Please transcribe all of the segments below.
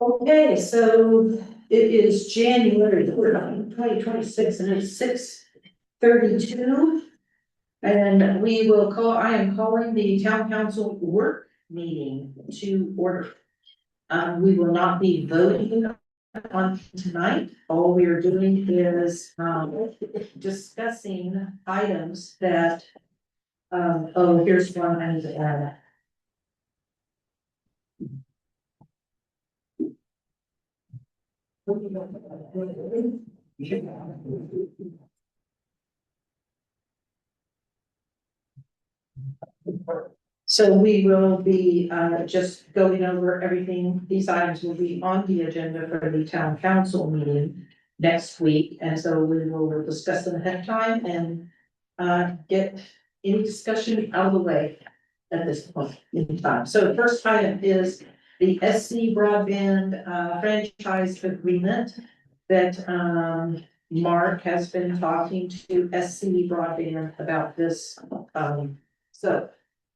Okay, so it is January 2026 and it's 6:32. And we will call, I am calling the town council work meeting to order. We will not be voting on tonight. All we are doing is discussing items that, oh, here's one I need to add. So we will be just going over everything. These items will be on the agenda for the town council meeting next week. And so we will discuss them ahead of time and get any discussion out of the way at this point in time. So the first item is the SC broadband franchise agreement that Mark has been talking to SC broadband about this. So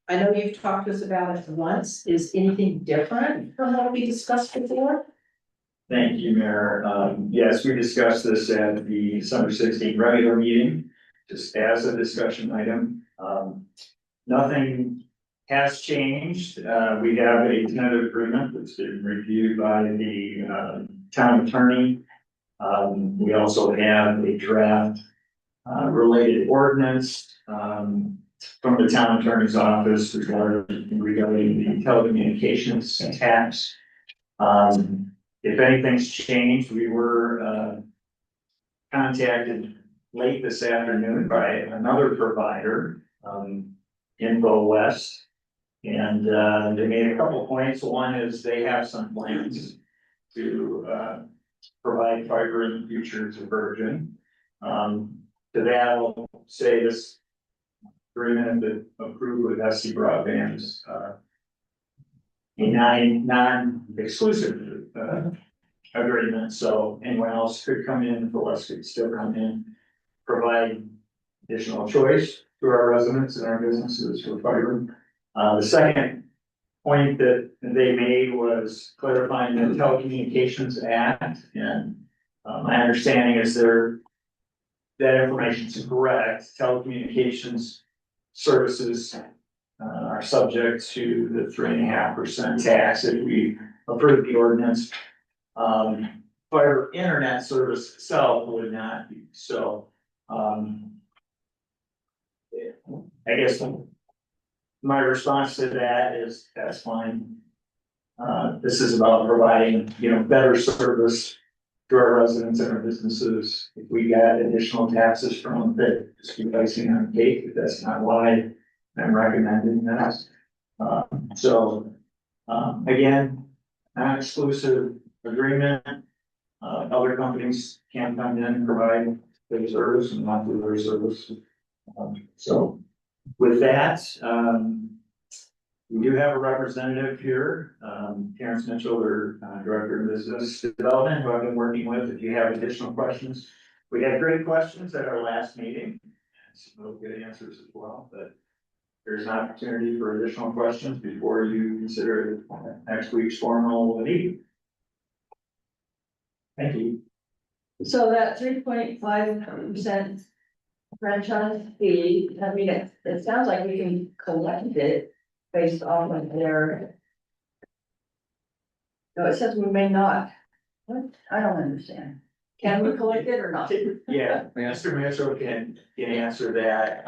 I know you've talked to us about it once. Is anything different from what we discussed before? Thank you, Mayor. Yes, we discussed this at the December 16th regular meeting, just as a discussion item. Nothing has changed. We have a tentative agreement that's been reviewed by the town attorney. We also have a draft related ordinance from the town attorney's office regarding the telecommunications tax. If anything's changed, we were contacted late this afternoon by another provider, Info West, and they made a couple points. One is they have some plans to provide fiber in the future to Virgin. To that, I'll say this agreement that approved with SC Broadband is a non-exclusive agreement, so anyone else could come in, for us could still come in, provide additional choice to our residents and our businesses for fiber. The second point that they made was clarifying the Telecommunications Act, and my understanding is that information is correct. Telecommunications services are subject to the 3.5% tax if we approve the ordinance. Fiber internet service itself would not be. So, I guess my response to that is that's fine. This is about providing, better service to our residents and our businesses. If we got additional taxes from that, just keep icing on the cake. If that's not why I'm recommending that. Again, non-exclusive agreement. Other companies can come in and provide their service and not do their service. So with that, we do have a representative here, Terrence Mitchell, our Director of Business Development, who I've been working with. If you have additional questions, we had great questions at our last meeting. Some real good answers as well, but there's an opportunity for additional questions before you consider next week's formal meeting. Thank you. So that 3.5% franchise fee, I mean, it sounds like we can collect it based off of their. No, it says we may not. What? I don't understand. Can we collect it or not? Yeah, Mr. Mitchell can answer that.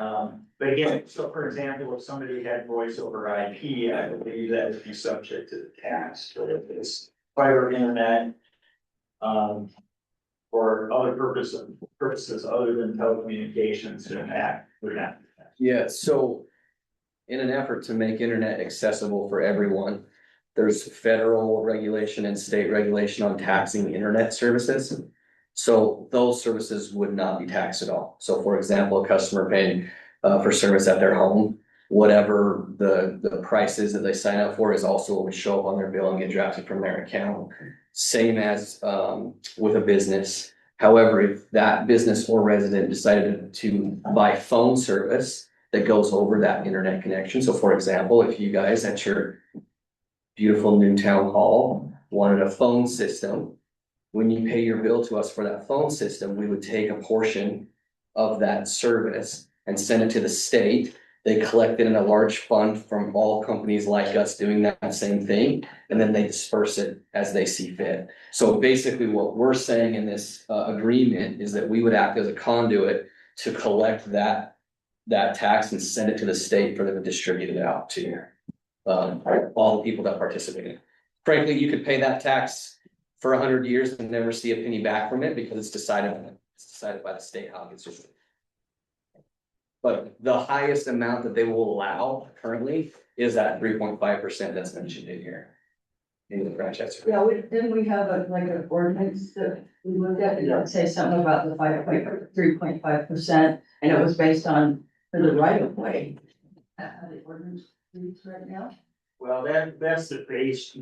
But again, so for example, if somebody had voice over IP, I believe that would be subject to the tax. But if it's fiber internet, or other purposes other than telecommunications, then that would not. Yeah, so in an effort to make internet accessible for everyone, there's federal regulation and state regulation on taxing internet services. So those services would not be taxed at all. So for example, a customer paying for service at their home, whatever the price is that they sign up for is also what would show up on their bill and get drafted from their account. Same as with a business. However, if that business or resident decided to buy phone service that goes over that internet connection. So for example, if you guys at your beautiful new town hall wanted a phone system. When you pay your bill to us for that phone system, we would take a portion of that service and send it to the state. They collect it in a large fund from all companies like us doing that same thing, and then they disperse it as they see fit. So basically what we're saying in this agreement is that we would act as a conduit to collect that tax and send it to the state for them to distribute it out to all the people that participate in it. Frankly, you could pay that tax for 100 years and never see a penny back from it because it's decided by the state how it gets distributed. But the highest amount that they will allow currently is that 3.5% that's mentioned in here. In the franchise. Yeah, didn't we have an ordinance that we looked at, it would say something about the 3.5%, and it was based on for the right of way. How the ordinance reads right now? Well, that's the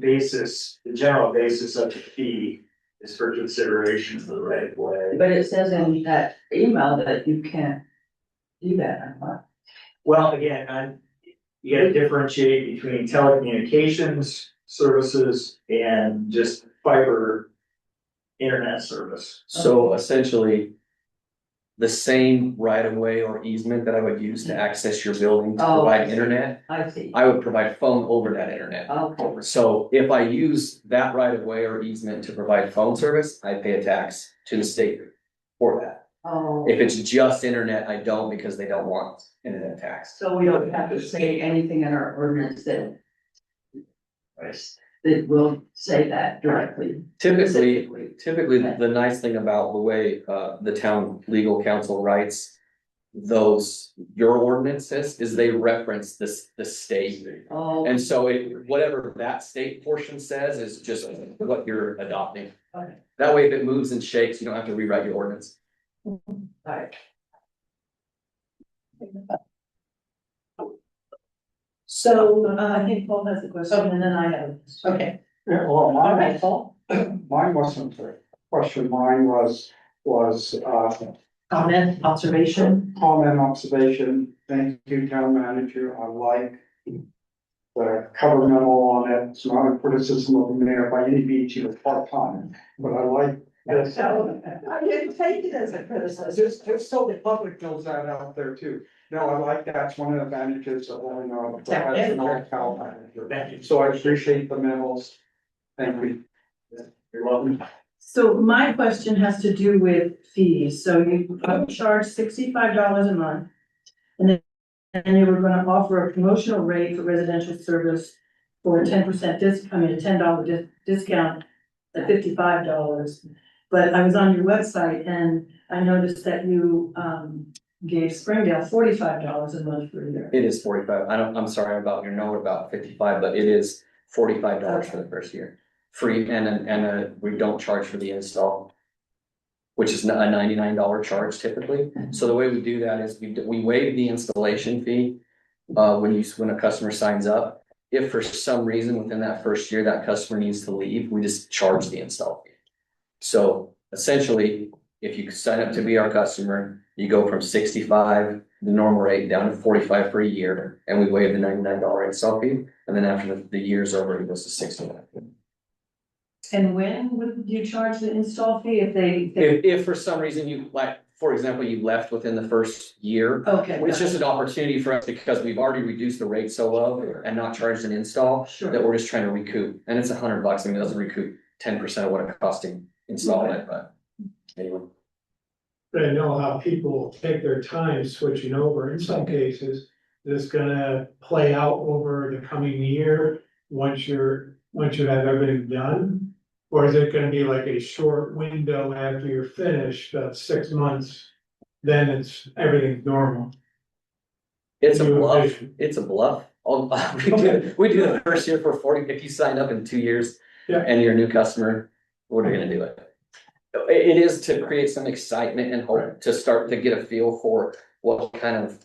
basis, the general basis of the fee is for consideration for the right of way. But it says in that email that you can't do that, I thought. Well, again, you gotta differentiate between telecommunications services and just fiber internet service. So essentially, the same right of way or easement that I would use to access your building to Oh, provide I see. internet, I see. I would provide phone over that internet. Okay, So if I use that right of way or easement to provide phone service, I pay a tax to the state for that. oh, If it's just internet, I don't because they don't want internet tax. so we don't have to say anything in our ordinance that Right. that will say that directly. Typically, the nice thing about the way the town legal counsel writes your ordinances is they reference the state. Oh, And so whatever that state portion says is just what you're adopting. okay, That way, if it moves and shakes, you don't have to rewrite your ordinance. alright. So, I think Paul has a question and then I have. okay, Yeah, well, all mine, right, Paul, mine wasn't a question, mine was, comment, observation, comment, observation. Thank you, town manager, I like the cover memo on it, it's not a criticism of the mayor by any means, he was part-time, but I like this. I didn't take it as a criticism. Just so the public knows that out there too. No, I like that's one of the advantages of having as an old town manager. Thank you. So I appreciate the memos. Thank you. You're welcome. So my question has to do with fees. So you charge $65 a month. And you were gonna offer a promotional rate for residential service for a 10% a $10 discount at $55. But I was on your website and I noticed that you gave Springdale $45 a month for a year. It is 45. I'm sorry about your note about 55, but it is $45 for the first year. Free and we don't charge for the install, which is a $99 charge typically. So the way we do that is we waive the installation fee when a customer signs up. If for some reason within that first year that customer needs to leave, we just charge the install fee. So essentially, if you sign up to be our customer, you go from 65, the normal rate, down to 45 for a year, and we waive the $99 install fee. And then after the year's over, it goes to 69. And when would you charge the install fee if they? If for some reason you, like, for example, you left within the first year, Okay. it's just an opportunity for us because we've already reduced the rate so low and not charged an install Sure. that we're just trying to recoup. And it's $100. I mean, it doesn't recoup 10% of what it cost to install it, but anyway. But I know how people take their time switching over. In some cases, it's gonna play out over the coming year, once you have everything done. Or is it gonna be like a short window after you're finished, 6 months, then everything's normal? It's a New bluff. addition. It's a bluff. We do the first year for 40. If you signed up in 2 years Yeah. and you're a new customer, what are you gonna do it? It is to create some excitement and hope to start to get a feel for what kind of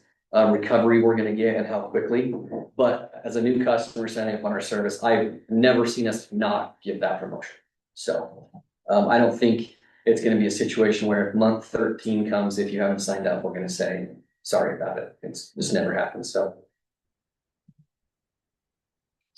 recovery we're gonna get and how quickly. But as a new customer signing up on our service, I've never seen us not give that promotion. So I don't think it's gonna be a situation where if month 13 comes, if you haven't signed up, we're gonna say, sorry about it. It's just never happened, so.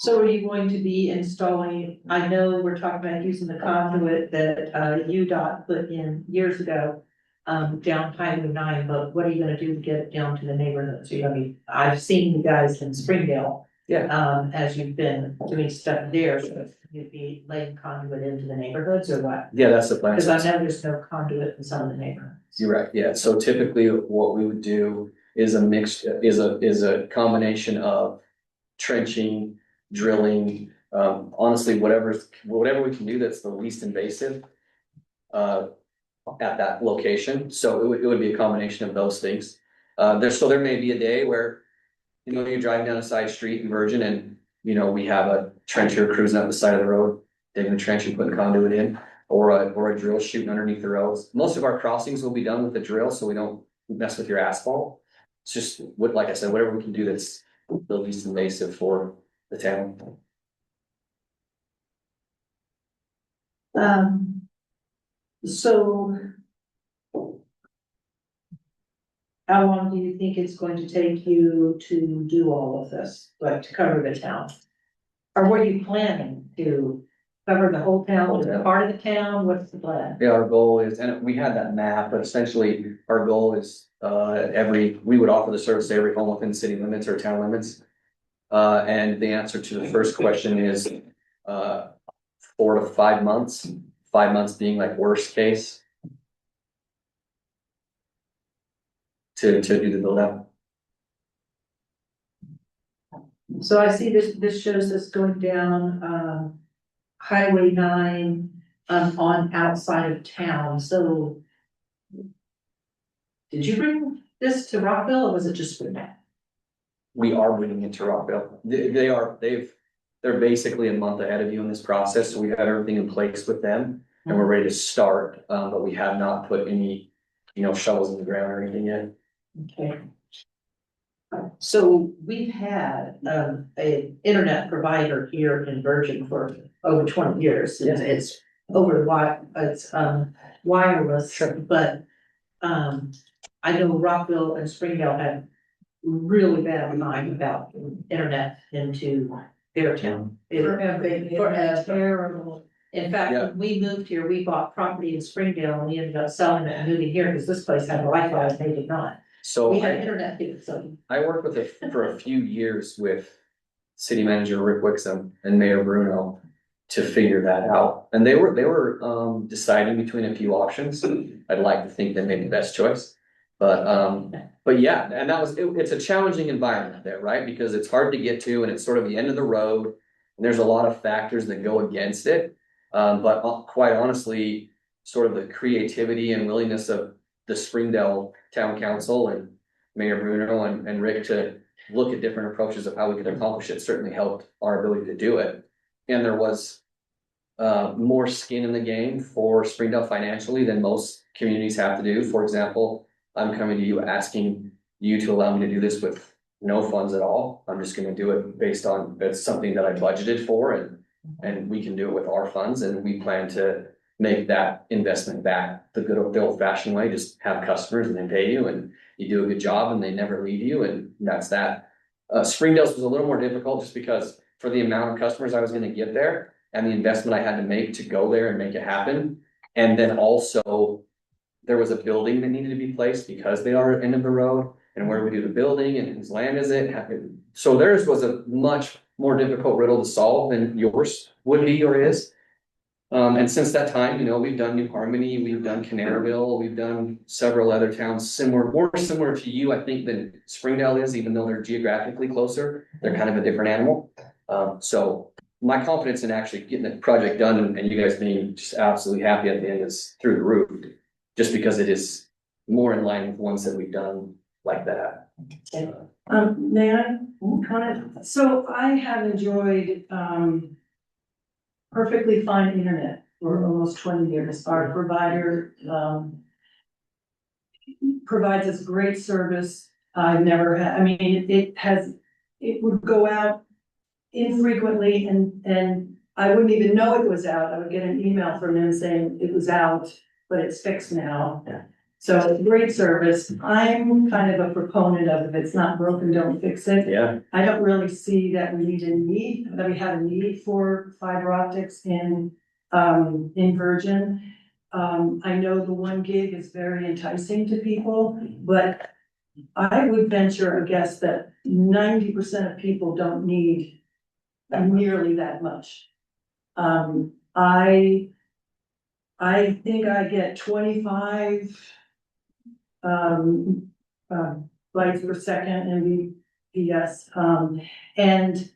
So are you going to be installing, I know we're talking about using the conduit that UDOT put in years ago. Down Highway 9, but what are you gonna do to get it down to the neighborhoods? I mean, I've seen you guys in Springdale. Yeah. As you've been doing stuff there, so you'd be laying conduit into the neighborhoods or what? Yeah, that's the plan. Because I know there's no conduit in some of the neighborhoods. You're right, yeah, so typically what we would do is a mix, is a combination of trenching, drilling, honestly, whatever we can do that's the least invasive. At that location, so it would be a combination of those things. There may be a day where, you know, you're driving down a side street in Virgin and, you know, we have a trencher cruising up the side of the road, digging a trench and putting conduit in, or a drill shooting underneath the roads. Most of our crossings will be done with a drill, so we don't mess with your asphalt. It's just what, like I said, whatever we can do that's the least invasive for the town. So. How long do you think it's going to take you to do all of this, like to cover the town? Or were you planning to cover the whole town, or part of the town, what's the plan? Yeah, our goal is, and we had that map, but essentially our goal is, we would offer the service to every home within city limits or town limits. And the answer to the first question is, 4 to 5 months, 5 months being like worst case. To do the build out. So I see this shows us going down, Highway 9, on outside of town, so. Did you bring this to Rockville, or was it just for that? We are bringing it to Rockville. They're basically a month ahead of you in this process, so we have everything in place with them and we're ready to start, but we have not put any, you know, shovels in the ground or anything yet. Okay. So we've had a internet provider here in Virgin for over 20 years. Yeah. It's over it's wireless, but I know Rockville and Springdale had really bad mind about internet into their town. Forever. Terrible. In fact, Yeah. when we moved here, we bought property in Springdale and we ended up selling it and moving here because this place had Wi-Fi and they did not. So We had internet here, so. I worked for a few years with city manager Rick Wixom and Mayor Bruno to figure that out. And they were deciding between a few options. I'd like to think they made the best choice. But yeah, and it's a challenging environment there, right? Because it's hard to get to and it's sort of the end of the road. And there's a lot of factors that go against it. But quite honestly, sort of the creativity and willingness of the Springdale Town Council and Mayor Bruno and Rick to look at different approaches of how we could accomplish it certainly helped our ability to do it. And there was more skin in the game for Springdale financially than most communities have to do. For example, I'm coming to you asking you to allow me to do this with no funds at all. I'm just gonna do it based on, it's something that I budgeted for and we can do it with our funds and we plan to make that investment back the old fashioned way, just have customers and they pay you and you do a good job and they never leave you and that's that. Springdale's was a little more difficult just because for the amount of customers I was gonna get there and the investment I had to make to go there and make it happen. And then also there was a building that needed to be placed because they are end of the road and where we do the building and whose land is it? So theirs was a much more difficult riddle to solve than yours would be or is. And since that time, you know, we've done New Harmony, we've done Canaryville, we've done several other towns more similar to you, I think, than Springdale is, even though they're geographically closer. They're kind of a different animal. So my confidence in actually getting the project done and you guys being just absolutely happy at the end is through the roof, just because it is more in line with ones that we've done like that. May I comment? So I have enjoyed, perfectly fine internet for almost 20 years. Our provider, provides us great service. I've never had, I mean, it would go out infrequently and I wouldn't even know it was out. I would get an email from them saying it was out, but it's fixed now. So great service. I'm kind of a proponent of if it's not broken, don't fix it. Yeah, I don't really see that that we have a need for fiber optics in Virgin. I know the 1 gig is very enticing to people, but I would venture a guess that 90% of people don't need nearly that much. I think I get 25 bytes per second in VPS, and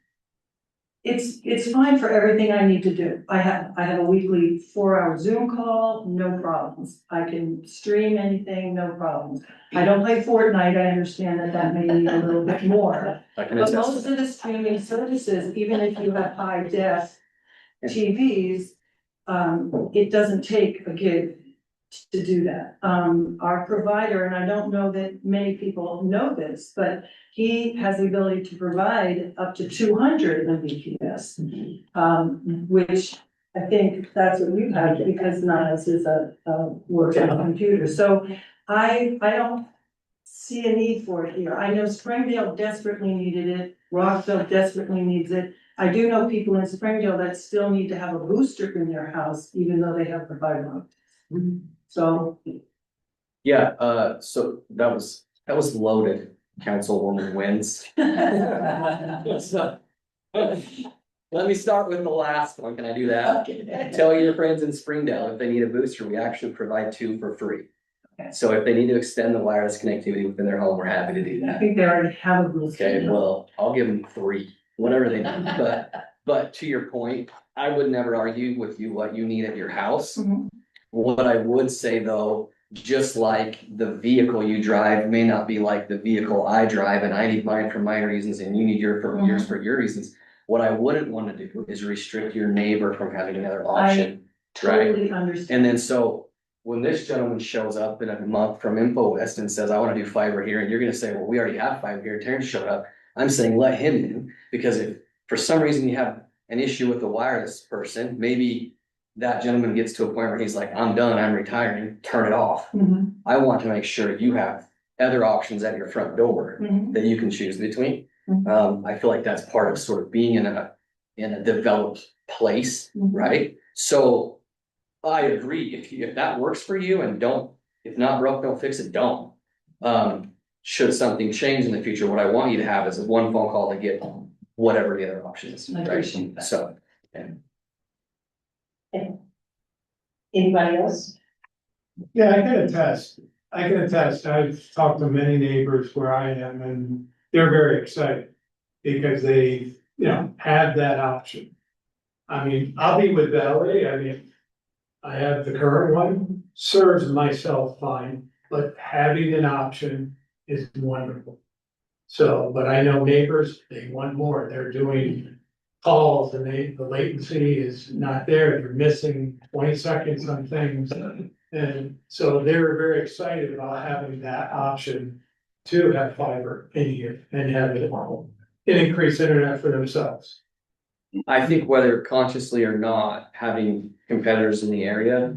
it's fine for everything I need to do. I have a weekly 4-hour Zoom call, no problems. I can stream anything, no problems. I don't play Fortnite, I understand that may need a little bit more. I can But attest most to of the streaming services, even if you have high def TVs, it doesn't take a gig to do that. Our provider, and I don't know that many people know this, but he has the ability to provide up to 200 Mbps. Which I think that's what you have, because NICE is a working computer. So I don't see a need for it here. I know Springdale desperately needed it, Rockville desperately needs it. I do know people in Springdale that still need to have a booster in their house, even though they have the fiber optics. So, Yeah, so that was loaded, Councilwoman Wins. So, let me start with the last one, can I do that? Tell your friends in Springdale, if they need a booster, we actually provide 2 for free. Okay. So if they need to extend the wireless connectivity within their home, we're happy to do I that. think they already have a booster. Okay, well, I'll give them 3, whatever they need, but to your point, I would never argue with you what you need at your house. Mhm. What I would say though, just like the vehicle you drive may not be like the vehicle I drive, and I need mine for my reasons and you need yours for your reasons. What I wouldn't want to do is restrict your neighbor from having another option, right? Totally understand. And then so when this gentleman shows up in a month from Info West and says, I want to do fiber here, and you're gonna say, well, we already have fiber here, Terrence showed up. I'm saying let him in, because if for some reason you have an issue with the wireless person, maybe that gentleman gets to a point where he's like, I'm done, I'm retiring, turn it off. Mhm, I want to make sure you have other options at your front door mhm, that you can choose between. mhm. I feel like that's part of sort of being in a developed place, Mhm. right? So I agree, if that works for you and if not broke, don't fix it, don't. Should something change in the future, what I want you to have is one phone call to get whatever the other option is, I right? appreciate that. So. Anybody else? Yeah, I can attest. I've talked to many neighbors where I am and they're very excited. Because they, had that option. I mean, I'll be with Valerie, I have the current one, serves myself fine, but having an option is wonderful. So, but I know neighbors, they want more, they're doing calls and the latency is not there, they're missing 20 seconds on things. And so they're very excited about having that option to have fiber in here and have it and increase internet for themselves. I think whether consciously or not, having competitors in the area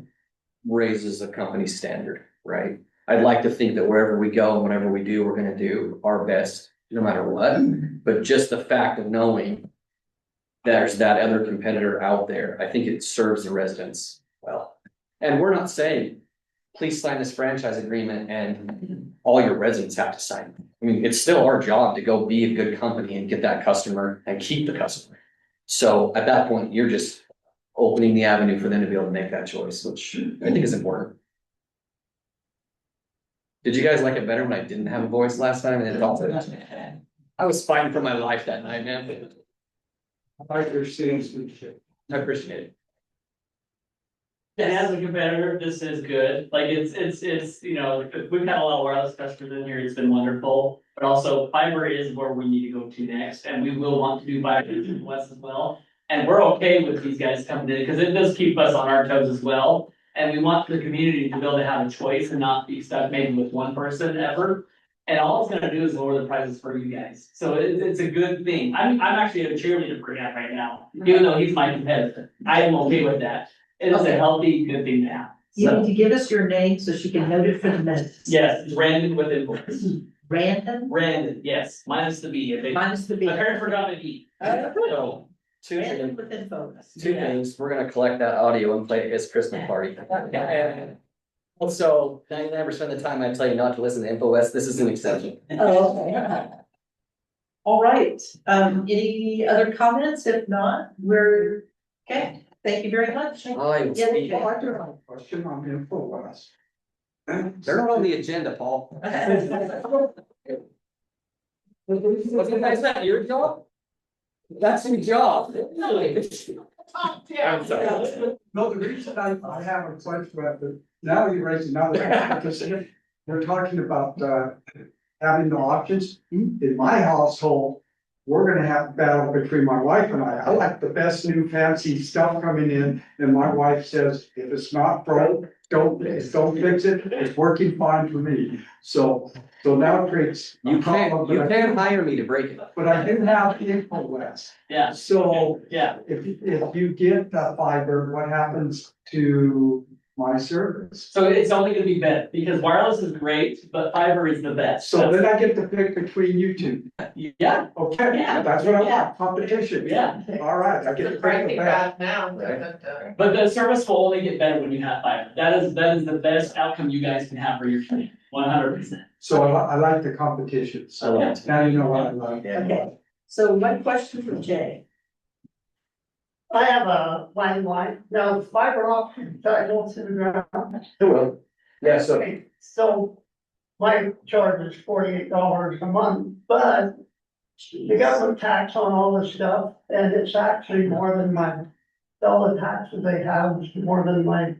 raises a company standard, right? I'd like to think that wherever we go and whatever we do, we're gonna do our best, no matter what. But just the fact of knowing there's that other competitor out there, I think it serves the residents well. And we're not saying, please sign this franchise agreement and all your residents have to sign. I mean, it's still our job to go be a good company and get that customer and keep the customer. So at that point, you're just opening the avenue for them to be able to make that choice, which I think is important. Did you guys like it better when I didn't have a voice last time? And I was fighting for my life that night, man. I appreciate it. And as a competitor, this is good, like it's, we've had a lot of wireless customers in here, it's been wonderful. But also fiber is where we need to go to next, and we will want to do fiber in the west as well. And we're okay with these guys coming in, because it does keep us on our toes as well. And we want the community to be able to have a choice and not be stuck maybe with one person ever. And all it's gonna do is lower the prices for you guys, so it's a good thing. I'm actually a cheerleader for that right now, even though he's my competitor, I am okay with that. It is a healthy, good thing to have, You need to give us your name so she can note it for the minutes. Yes, it's Brandon with invoice. Brandon, Brandon, yes, minus the B. minus the B. My parents forgot an E. So, two Brandon things, with info. two things, we're gonna collect that audio and play at his Christmas party. And also, 99% of the time I tell you not to listen to InfoWest, this is an exception. Oh, okay. All right, any other comments? If not, we're, okay, thank you very much. I will Yeah, speak- Well, I do have a question on InfoWest. They're not on the agenda, Paul. Is that your job? That's your job. I'm sorry. No, the reason I have a question about the, now you're raising another, because we're talking about, having the options. In my household, we're gonna have a battle between my wife and I like the best new fancy stuff coming in, and my wife says, if it's not broke, don't fix it, it's working fine for me. So now it creates. a You problem, can't, you can't hire me to break it. But I do have InfoWest, Yeah, so yeah. if you get the fiber, what happens to my service? So it's only gonna be better because wireless is great, but fiber is the best. So then I get to pick between you two. Yeah, Okay, Yeah. that's what I want, competition. yeah. All right, I get to pick the best. But the service will only get better when you have fiber. That is the best outcome you guys can have for your family, 100%. So I like the competition, I so love it. now you know what I like. Okay, so one question from Jay. I have a landline, now fiber optic, I don't see the ground. It will. Yeah, so So my charge is $48 a month, but the government tax on all this stuff, and it's actually more than all the taxes they have, is more than my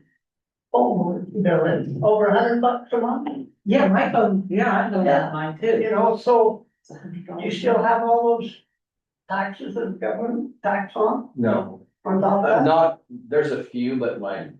phone bill, it's over $100 a month, Yeah, my phone, yeah, I know that mine too. you know, so you still have all those taxes that the government tax no, on top of that? not, there's a few, but like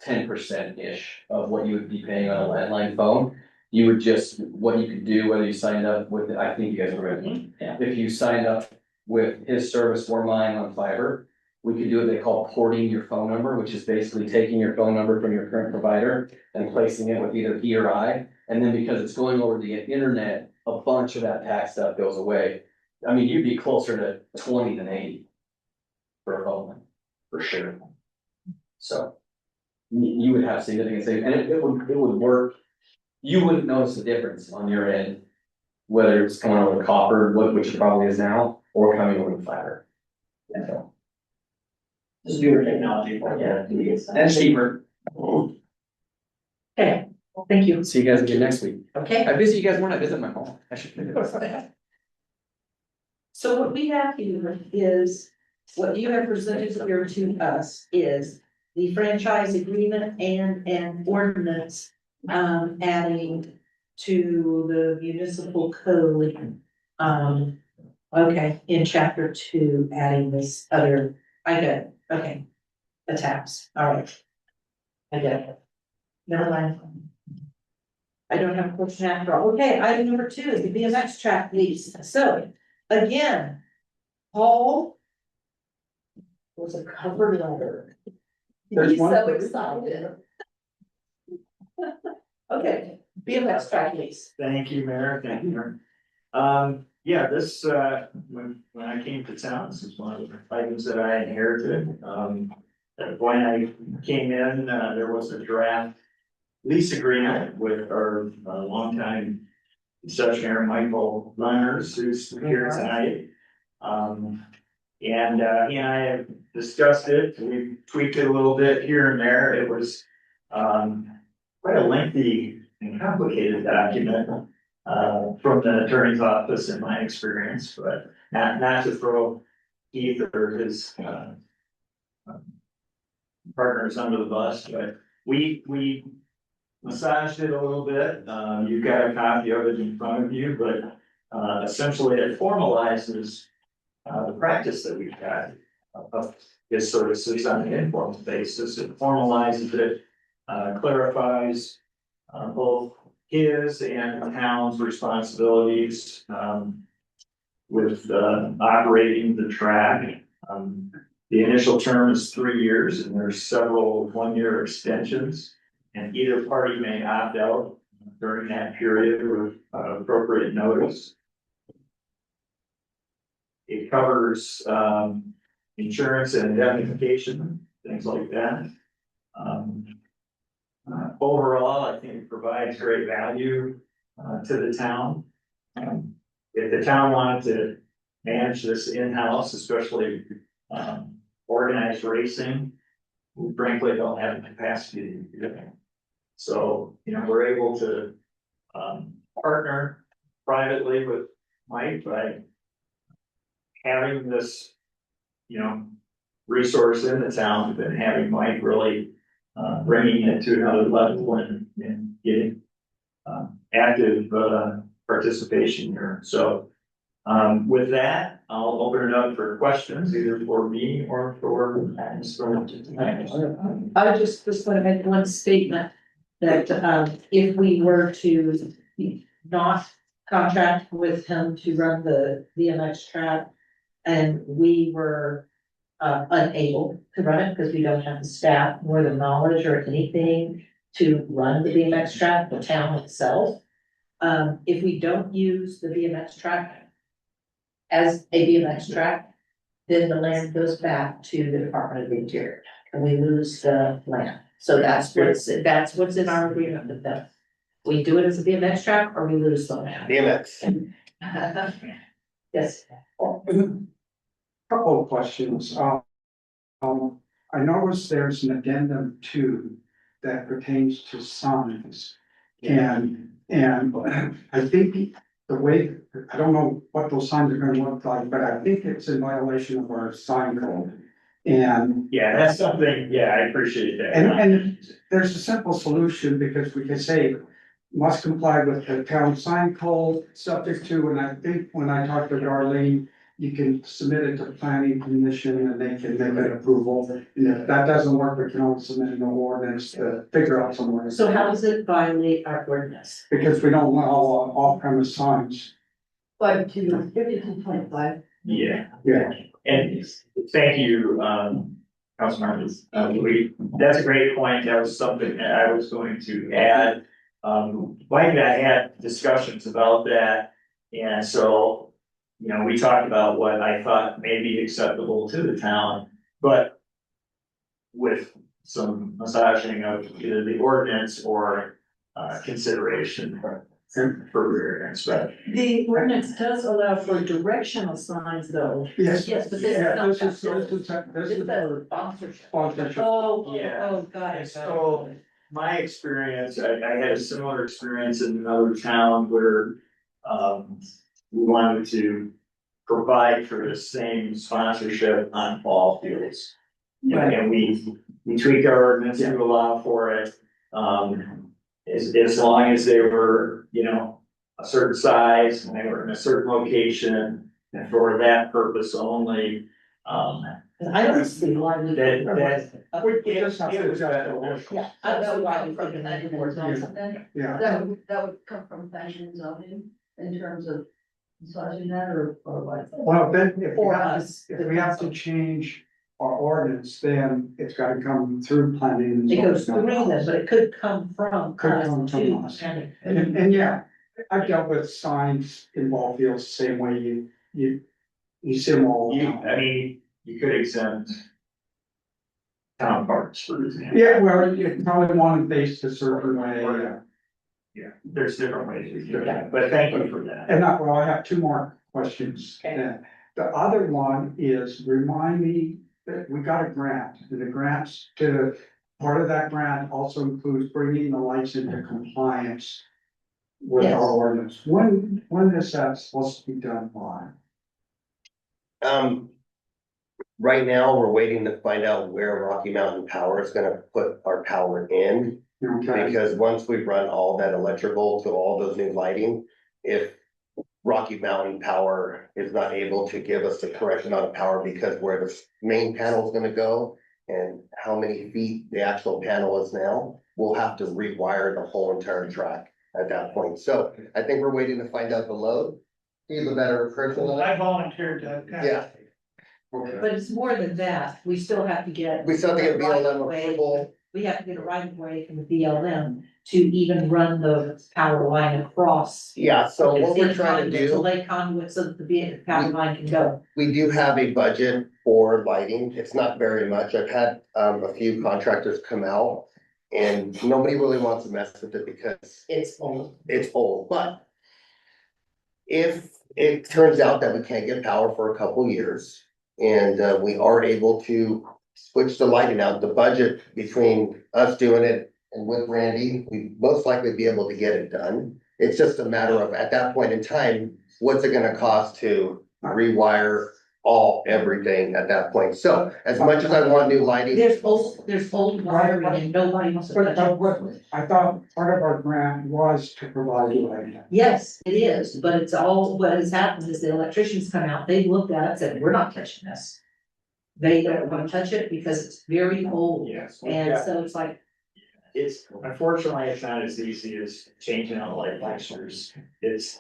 10%-ish of what you would be paying on a landline phone. You would just, what you could do, whether you signed up with, I think you guys were ready. Yeah. If you signed up with his service or mine on fiber, we could do what they call porting your phone number, which is basically taking your phone number from your current provider and placing it with either he or I. And then because it's going over the internet, a bunch of that tax stuff goes away. I mean, you'd be closer to 20 than 80 for a phone line, for sure. So you would have significant savings, and it would work. You wouldn't notice the difference on your end, whether it's coming over the copper, which it probably is now, or coming over the fiber. So, Just newer technology. Yeah. And cheaper. Okay, thank you. see you guys again next week. Okay, I visit you guys when I visit my home. I should. so what we have here is, what you have presented here to us is the franchise agreement and an ordinance, adding to the municipal code. Okay, in chapter 2, adding this other, I got it, okay. The tax, all right. I get it. Never mind. I don't have a question after all. Okay, item number 2 is the BMX track lease. So, again, Paul was a cover letter. There's He's one so for- excited. Okay, BMX track lease. Thank you, Mayor, thank you, Mayor. Yeah, this, when I came to town, this is one of the items that I inherited. When I came in, there was a draft lease agreement with our longtime concessionaire, Michael Runners, who's here tonight. And he and I have discussed it, we tweaked it a little bit here and there. It was quite a lengthy and complicated document from the attorney's office in my experience, but not to throw Keith or his partners under the bus, but we massaged it a little bit. You've got a copy of it in front of you, but essentially it formalizes the practice that we've had of his services on an informal basis. It formalizes it, clarifies both his and the town's responsibilities with operating the track. The initial term is 3 years, and there's several one-year extensions. and either party may opt out during that period with appropriate notice. It covers, insurance and indemnification, things like that. Overall, I think it provides great value, to the town. If the town wanted to manage this in-house, especially, organized racing, we frankly don't have the capacity to do that. So, we're able to, partner privately with Mike by having this, resource in the town, and having Mike really, bringing it to another level and getting, active, participation here. So, with that, I'll open it up for questions, either for me or for Mr. I just want to make one statement that, if we were to not contract with him to run the BMX track, and we were unable to run it because we don't have the staff or the knowledge or anything to run the BMX track, the town itself. If we don't use the BMX track as a BMX track, then the land goes back to the Department of the Interior, and we lose the land. So that's what's in our agreement with them. We do it as a BMX track, or we lose the land. BMX. Yes. Couple of questions. I noticed there's an addendum 2 that pertains to signs. And I think the way, I don't know what those signs are gonna look like, but I think it's in violation of our sign code. And Yeah, that's something, I appreciate that. And there's a simple solution, because we can say must comply with the town sign code, subject to, and I think when I talked to Darlene, you can submit it to planning commission and they can make an approval. And if that doesn't work, we can always submit an ordinance to figure out somewhere. So how does it violate our ordinance? Because we don't allow off-premise signs. 52.5. Yeah. Yeah. And thank you, Councilmember Louis. That's a great point. That was something that I was going to add. Mike and I had discussions about that. And so, we talked about what I thought may be acceptable to the town, but with some massaging of either the ordinance or consideration for rear inspection. The ordinance does allow for directional signs though. Yes. Yes, but this is Yeah, not this is This is for sponsorship. sponsorship. Oh, got it. So my experience, I had a similar experience in another town where, we wanted to provide for the same sponsorship on ball fields. Right. And we tweaked our ordinance to allow for it, as long as they were, a certain size and they were in a certain location and for that purpose only. I don't see why we. We just have to adjust the Yeah, I don't see why we couldn't amend the ordinance then. Yeah. That would come from planning and zoning in terms of massaging that or what? Well, then if we For have us. to, if we have to change our ordinance, then it's gotta come through planning. and It goes zoning. through them, but it could come from Could come us from too. us. And yeah, I've dealt with signs in ball fields the same way you see them all the time. You could exempt town parks, for example. Yeah, well, you probably want to face a certain way, yeah. Yeah, there's different ways to do that, but thank you for that. And I have 2 more questions. Okay. The other one is, remind me that we got a grant, and the grants part of that grant also includes bringing the lights into compliance with Yes. our ordinance. When is that supposed to be done by? Right now, we're waiting to find out where Rocky Mountain Power is gonna put our power in. Okay, Because once we run all that electrical to all those new lighting, if Rocky Mountain Power is not able to give us the correct amount of power because where the main panel is gonna go and how many feet the actual panel is now, we'll have to rewire the whole entire track at that point. So I think we're waiting to find out the load. He's a better person. I volunteered to. Yeah, okay. But it's more than that. We still have to get. we still have to get BLM right-of-way. approval. we have to get a right of way from the BLM to even run the power line across. Yeah, so what we're Thin trying to conduit do, lay conduit so that the power line can go. we do have a budget for lighting. It's not very much. I've had a few contractors come out. And nobody really wants to mess with it because It's old. it's old, but. If it turns out that we can't get power for a couple years and we are able to switch the lighting out, the budget between us doing it and with Randy, we most likely be able to get it done. It's just a matter of, at that point in time, what's it gonna cost to rewire everything at that point? So as much as I want new lighting. There's old wiring and nobody wants to touch it. I thought part of our grant was to provide lighting. Yes, it is, but it's all, what has happened is the electricians come out, they looked at it, and said, we're not touching this. They don't wanna touch it because it's very old, Yes. and so it's like, It's, unfortunately, it's not as easy as changing out light fixtures. It's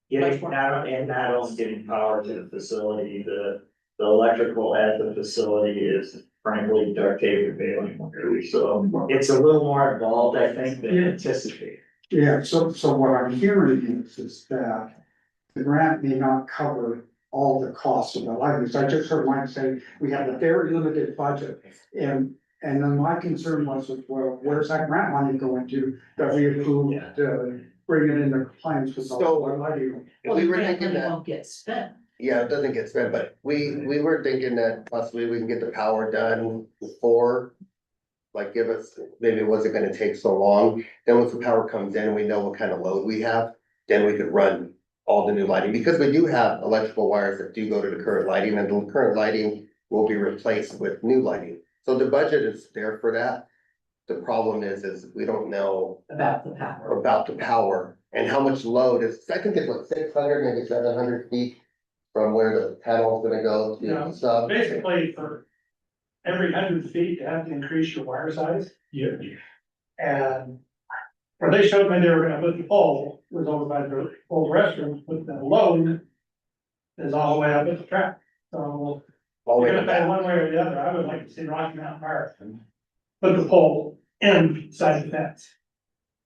getting out and not only getting power to the facility, the electrical at the facility is frankly duct tape and baling wire. So it's a little more involved, I think, than anticipated. Yeah, so what I'm hearing is that the grant may not cover all the costs of the lighting. I just heard Mike say, we have a very limited budget. And then my concern was, well, where's that grant money going to, that we approved, bring it into compliance with all our lighting? well, We the were grant thinking money that, won't get spent. yeah, it doesn't get spent, but we were thinking that possibly we can get the power done before. Like give us, maybe it wasn't gonna take so long, then once the power comes in, we know what kind of load we have, then we could run all the new lighting, because we do have electrical wires that do go to the current lighting, and the current lighting will be replaced with new lighting. So the budget is there for that. The problem is we don't know About the power. about the power and how much load is, I think it's what, 600, maybe 700 feet from where the panel's gonna go to Yeah. the sub. Basically, for every 100 feet, you have to increase your wire size. Yeah. And where they showed me they were gonna put the pole, was over by the old restroom, but the load is all the way up at the track. So All the way you're to gonna pay that. one way or the other. I would like to see Rocky Mountain Fire put the pole inside the fence.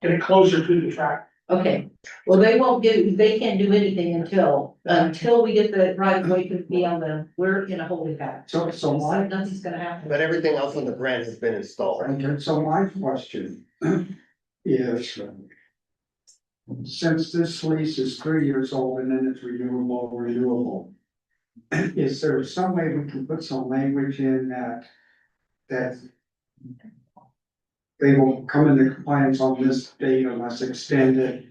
Get it closer to the track. Okay, well, they can't do anything until we get the right of way to the BLM, we're in a holding pattern. So my, Nothing's gonna happen. But everything else on the grant has been installed. okay, so my question is, since this lease is 3 years old and then it's renewable, is there some way we can put some language in that they will come into compliance on this date unless extended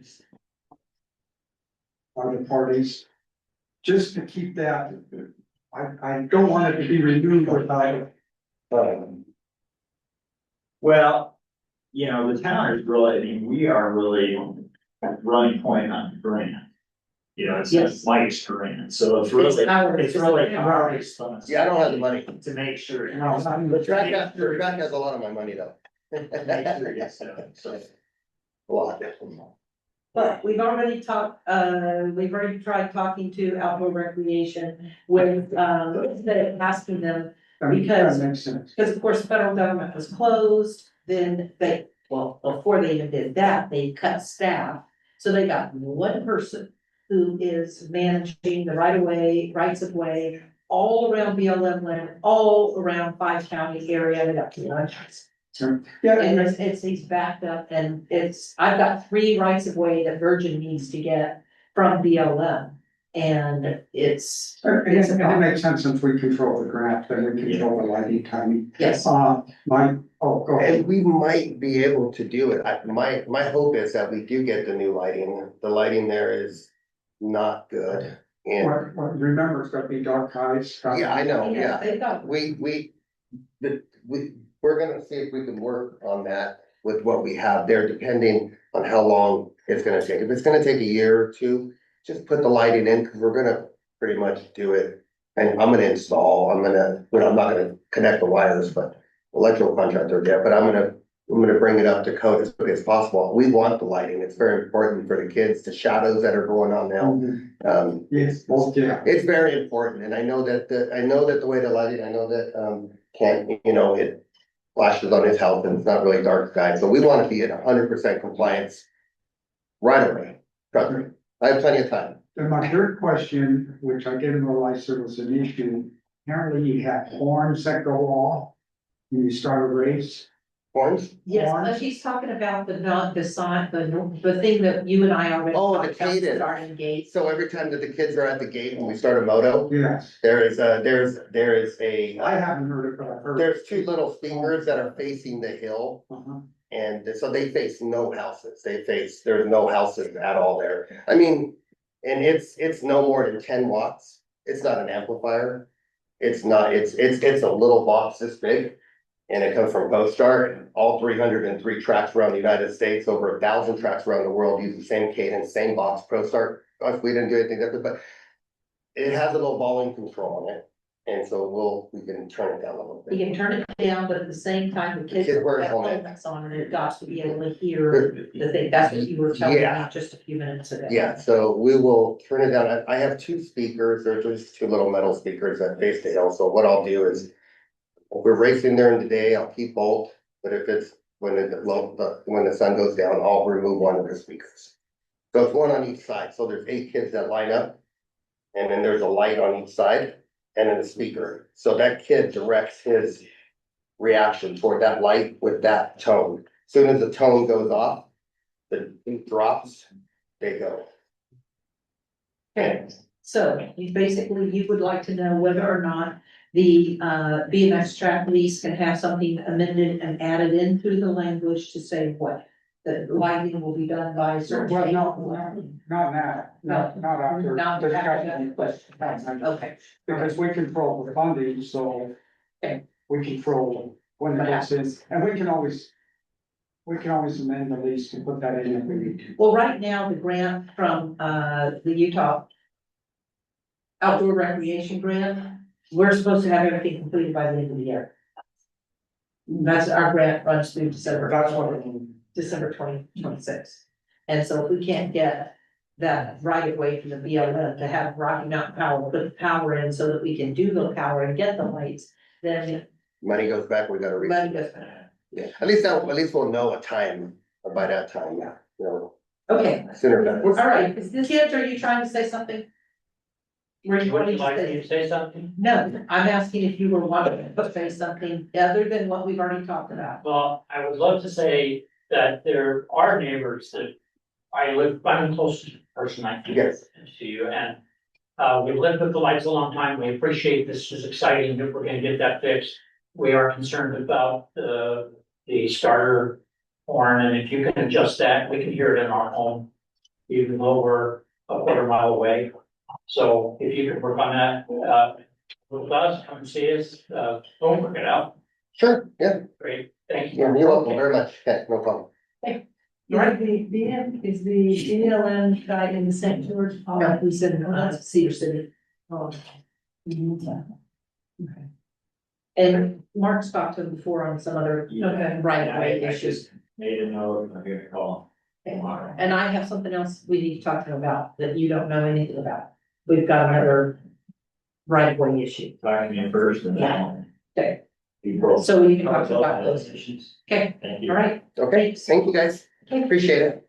by the parties? Just to keep that, I don't want it to be renewed without. Well, you know, the town is really, I mean, we are really running point on the grant. You know, it's Yes. Mike's grant, so it's really our response. Yeah, I don't have the money. To make sure. The track has a lot of my money though. Make sure it gets done, so. A lot. But we've already tried talking to outdoor recreation with, asking them, Because- That makes sense. because of course, the federal government was closed, then before they even did that, they cut staff. So they got one person who is managing the rights of way, all around BLM land, all around Five County area, they got 2 hundreds. Yeah, And he's backed up and I've got 3 rights of way that Virgin needs to get from BLM. And it's, it makes sense since we control the grant, then we control the lighting timing. yes, Go ahead. And we might be able to do it. My hope is that we do get the new lighting. The lighting there is not good. And Remember, it's gonna be dark skies. yeah, I know, yeah. they've got, We're gonna see if we can work on that with what we have there, depending on how long it's gonna take. If it's gonna take a year or 2, just put the lighting in, cause we're gonna pretty much do it. And I'm gonna install, I'm not gonna connect the wires, but electrical contractor, yeah, but I'm gonna bring it up to code as quickly as possible. We want the lighting. It's very important for the kids, the shadows that are going on now. Yes, well, yeah. It's very important, and I know that the way the lighting, I know that, can't, flashes on his house and it's not really dark sky, so we wanna be at 100% compliance right away, trust me, I have plenty of time. Then my third question, which I didn't realize there was an issue, apparently you have horns that go off when you start a race. Horns? Yes, Orange. but he's talking about the sign, the thing that you and I already. Oh, the talked about, cadence. Starting gate. So every time that the kids are at the gate when we start a moto, Yes, there is a, I haven't heard it, but I've heard. there's two little speakers that are facing the hill. Uh-huh. And so they face no houses, there's no houses at all there. I mean, and it's no more than 10 watts. It's not an amplifier. It's not, it's a little box this big. And it comes from CoStar, all 303 tracks around the United States, over 1,000 tracks around the world use the same cadence, same box, ProStar. We didn't do anything different, but it has a little volume control on it. And so we can turn it down a little You bit. can turn it down, but at the same time, the kids Kids wear have helmet. helmets on and they've got to be able to hear the thing. That's what you were telling me Yeah. just a few minutes ago. Yeah, so we will turn it down. I have two speakers, there's just two little metal speakers that face the hill, so what I'll do is. If we're racing there in the day, I'll keep both, but if it's when the sun goes down, I'll remove one of the speakers. So it's one on each side, so there's 8 kids that line up. And then there's a light on each side and then a speaker, so that kid directs his reaction toward that light with that tone. Soon as the tone goes off, the beat drops, they go. Okay, so you would like to know whether or not the BMX track lease can have something amended and added into the language to say what? The lighting will be done by a certain. Well, date? not now, not after. Not discussion. after. Okay, Because we control the funding, so. Okay. We control when it gets in, and we can always amend the lease to put that in if we need to. well, right now, the grant from the Utah Outdoor Recreation Grant, we're supposed to have everything completed by the end of the year. That's our grant runs through December. That's what. December 2026. And so if we can't get that right away from the BLM to have Rocky Mountain Power, put the power in so that we can do the power and get the lights, then Money goes back, we gotta. money goes. Yeah, at least we'll know a time by that time, you know, Okay, sooner than. all right. Kids, are you trying to say something? Were you Would wanting you to like me say? to say something? No, I'm asking if you were wanting to say something other than what we've already talked about. Well, I would love to say that there are neighbors that I'm a close person, I think. Yes. To you, and we've lived with the lights a long time. We appreciate this is exciting that we're gonna get that fixed. We are concerned about the starter horn, and if you can adjust that, we can hear it in our home. Even though we're a quarter mile away. So if you could work on that, with us, come and see us, we'll work it out. Sure, yeah, Great, thank you. yeah, you're welcome very much, yeah, no problem. Right, is the BLM guy in the St. George? No, we said, Cedar City. Oh. Okay. And Mark's talked to him before on some other Okay. right of way I issues. just made a note, I'm gonna call. And I have something else we need to talk to him about that you don't know anything about. We've got another right of way issue. Talking to me first and then. Okay. People. So we can talk about those issues. Okay, Thank all you. right. Okay, thank you guys, appreciate it.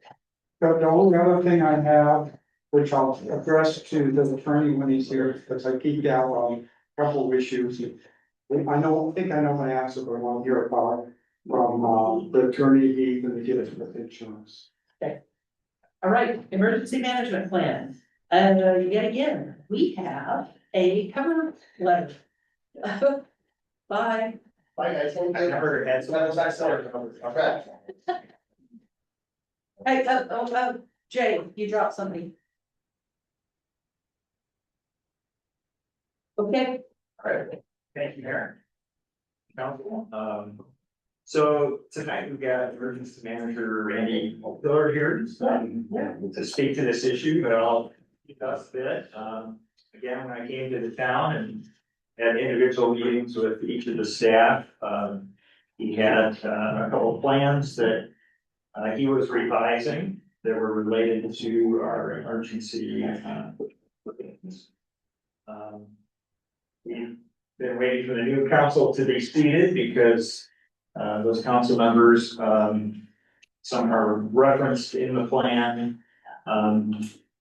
The only other thing I have, which I'll address to the attorney when he's here, because I keep down on a couple of issues. I think I know my answer, but I want to hear about from the attorney, he's gonna get it with insurance. All right, emergency management plan. Yet again, we have a cover letter. Bye. Bye, guys. I never had so much I saw. Okay. Hey, Jay, you dropped something. Okay, Alright, thank you, Aaron. Council, so tonight we've got emergency manager Randy Miller here, to speak to this issue, but I'll discuss it. Again, when I came to the town and had individual meetings with each of the staff, he had a couple of plans that he was revising that were related to our emergency. We've been waiting for the new council to be seated because those council members, some are referenced in the plan.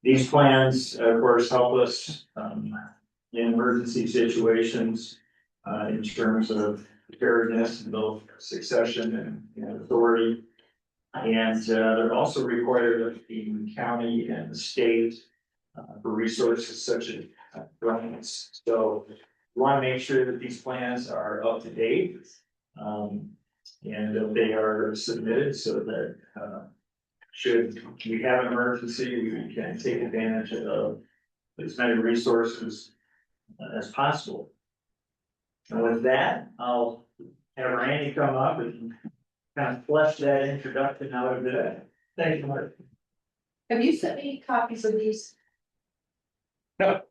These plans, of course, help us, in emergency situations, in terms of preparedness, both succession and authority. And, they're also required of the county and the state, for resources such as grants. So we want to make sure that these plans are up to date. And that they are submitted so that, should we have an emergency, we can take advantage of as many resources as possible. And with that, I'll have Randy come up and kind of flesh that introduction out a bit. Thank you, Mark. Have you sent me copies of these? Well,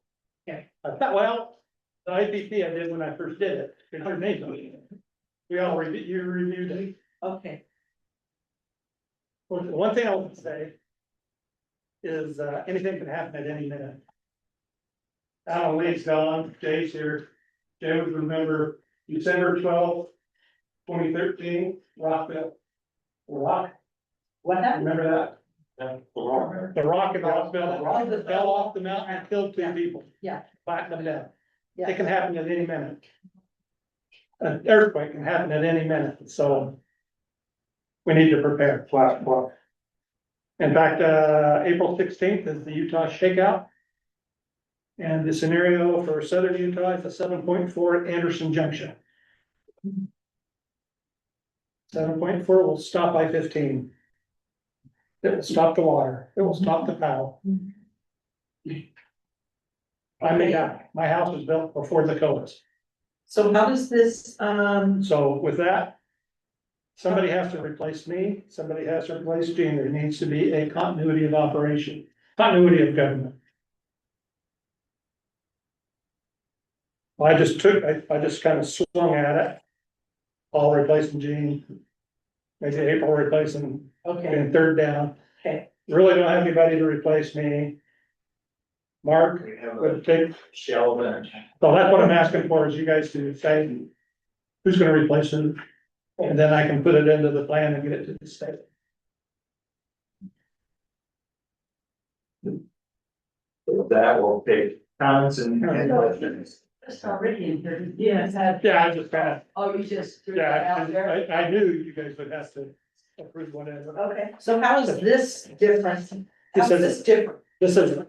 the IPP I did when I first did it, it's her name on it. We all you reviewed it. Okay. Well, the one thing I would say is, anything can happen at any minute. Alan Lee's gone, Jay's here. Jay would remember December 12th, 2013, Rockville. Rock, What happened? remember that? The rock in Rockville, fell off the mountain and killed two people. Yeah. Flattened them down. Yeah. It can happen at any minute. An earthquake can happen at any minute, so. We need to prepare. Flash flood. In fact, April 16th is the Utah shakeout. And the scenario for southern Utah is a 7.4 at Anderson Junction. 7.4 will stop I-15. It will stop the water, it will stop the power. My house was built before the codes, So how does this, so with that. Somebody has to replace me, somebody has to replace Gene, there needs to be a continuity of operation, continuity of government. I just kind of swung at it. Paul replacing Gene. Maybe April replacing, okay, and third down. Okay. Really don't have anybody to replace me. Mark We have a would take, shelf and so that's what I'm asking for, is you guys to say who's gonna replace him. And then I can put it into the plan and get it to the state. with that, we'll take comments and questions. It's already in here. Yes. Yeah, I just kind of, Oh, you just threw that yeah, out there? I knew you guys would have to approve whatever. okay, so how is this different? How's This this different? This isn't.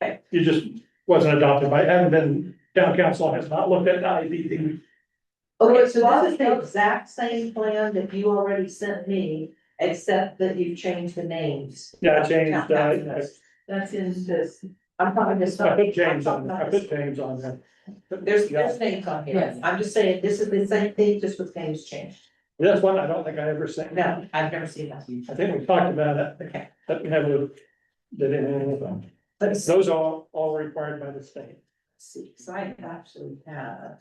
Okay. You just wasn't adopted by, haven't been, town council has not looked at the IBD. Okay, so this is the exact same plan that you already sent me, except that you've changed the names. Yeah, I changed, That's in this. I'm talking this. I put James on, I put James on there. There's names on here. Yes. I'm just saying, this is the same thing, just with names changed. This one, I don't think I ever sent. No, I've never seen that. I think we talked about it, Okay. but never did anything with them. Let's Those are all required by the state. see, because I actually have.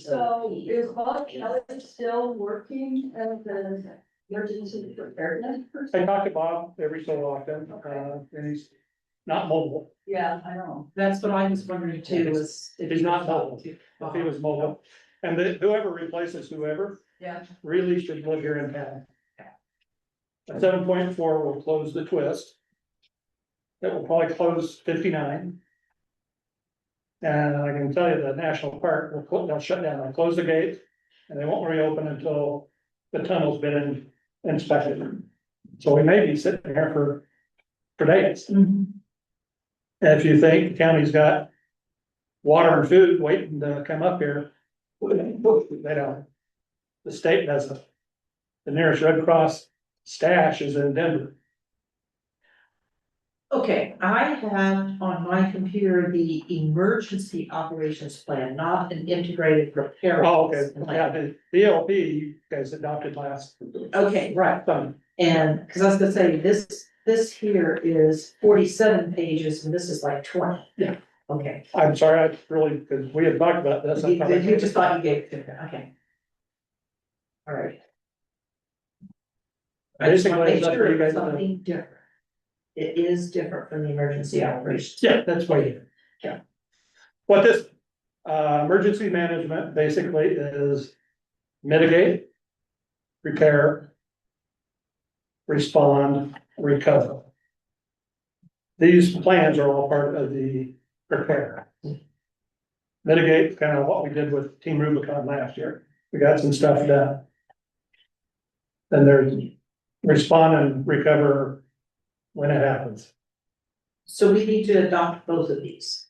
So is Bob Kelly still working as the emergency preparedness I person? talk to Bob every so often, and he's not mobile. Yeah, I know. That's what I was wondering too, was. if He's you not could mobile. talk to If he was mobile, and whoever replaces whoever Yeah. really should live here in town. 7.4 will close the twist. It will probably close 59. And I can tell you the national park they'll shut down, they'll close the gate, and they won't reopen until the tunnel's been inspected. So we may be sitting here for days. And if you think the county's got water and food waiting to come up here, they don't. The state doesn't. The nearest Red Cross stash is in Denver. Okay, I have on my computer the emergency operations plan, not an integrated preparedness. Oh, okay, yeah, plan. the ELP you guys adopted last. Okay, right, summer. and, cause I was gonna say, this here is 47 pages and this is like 20. Yeah. Okay. I'm sorry, I really, because we had talked about this. I You just thought you gave it to me, okay. All right. I just wanna Basically, make it's up sure to you it's guys to- something different. It is different from the emergency operations. Yeah, that's why. Yeah. What this, emergency management basically is mitigate, repair, respond, recover. These plans are all part of the repair. Mitigate, kind of what we did with Team Rubicon last year. We got some stuff done. Then there's respond and recover when it happens. So we need to adopt both of these.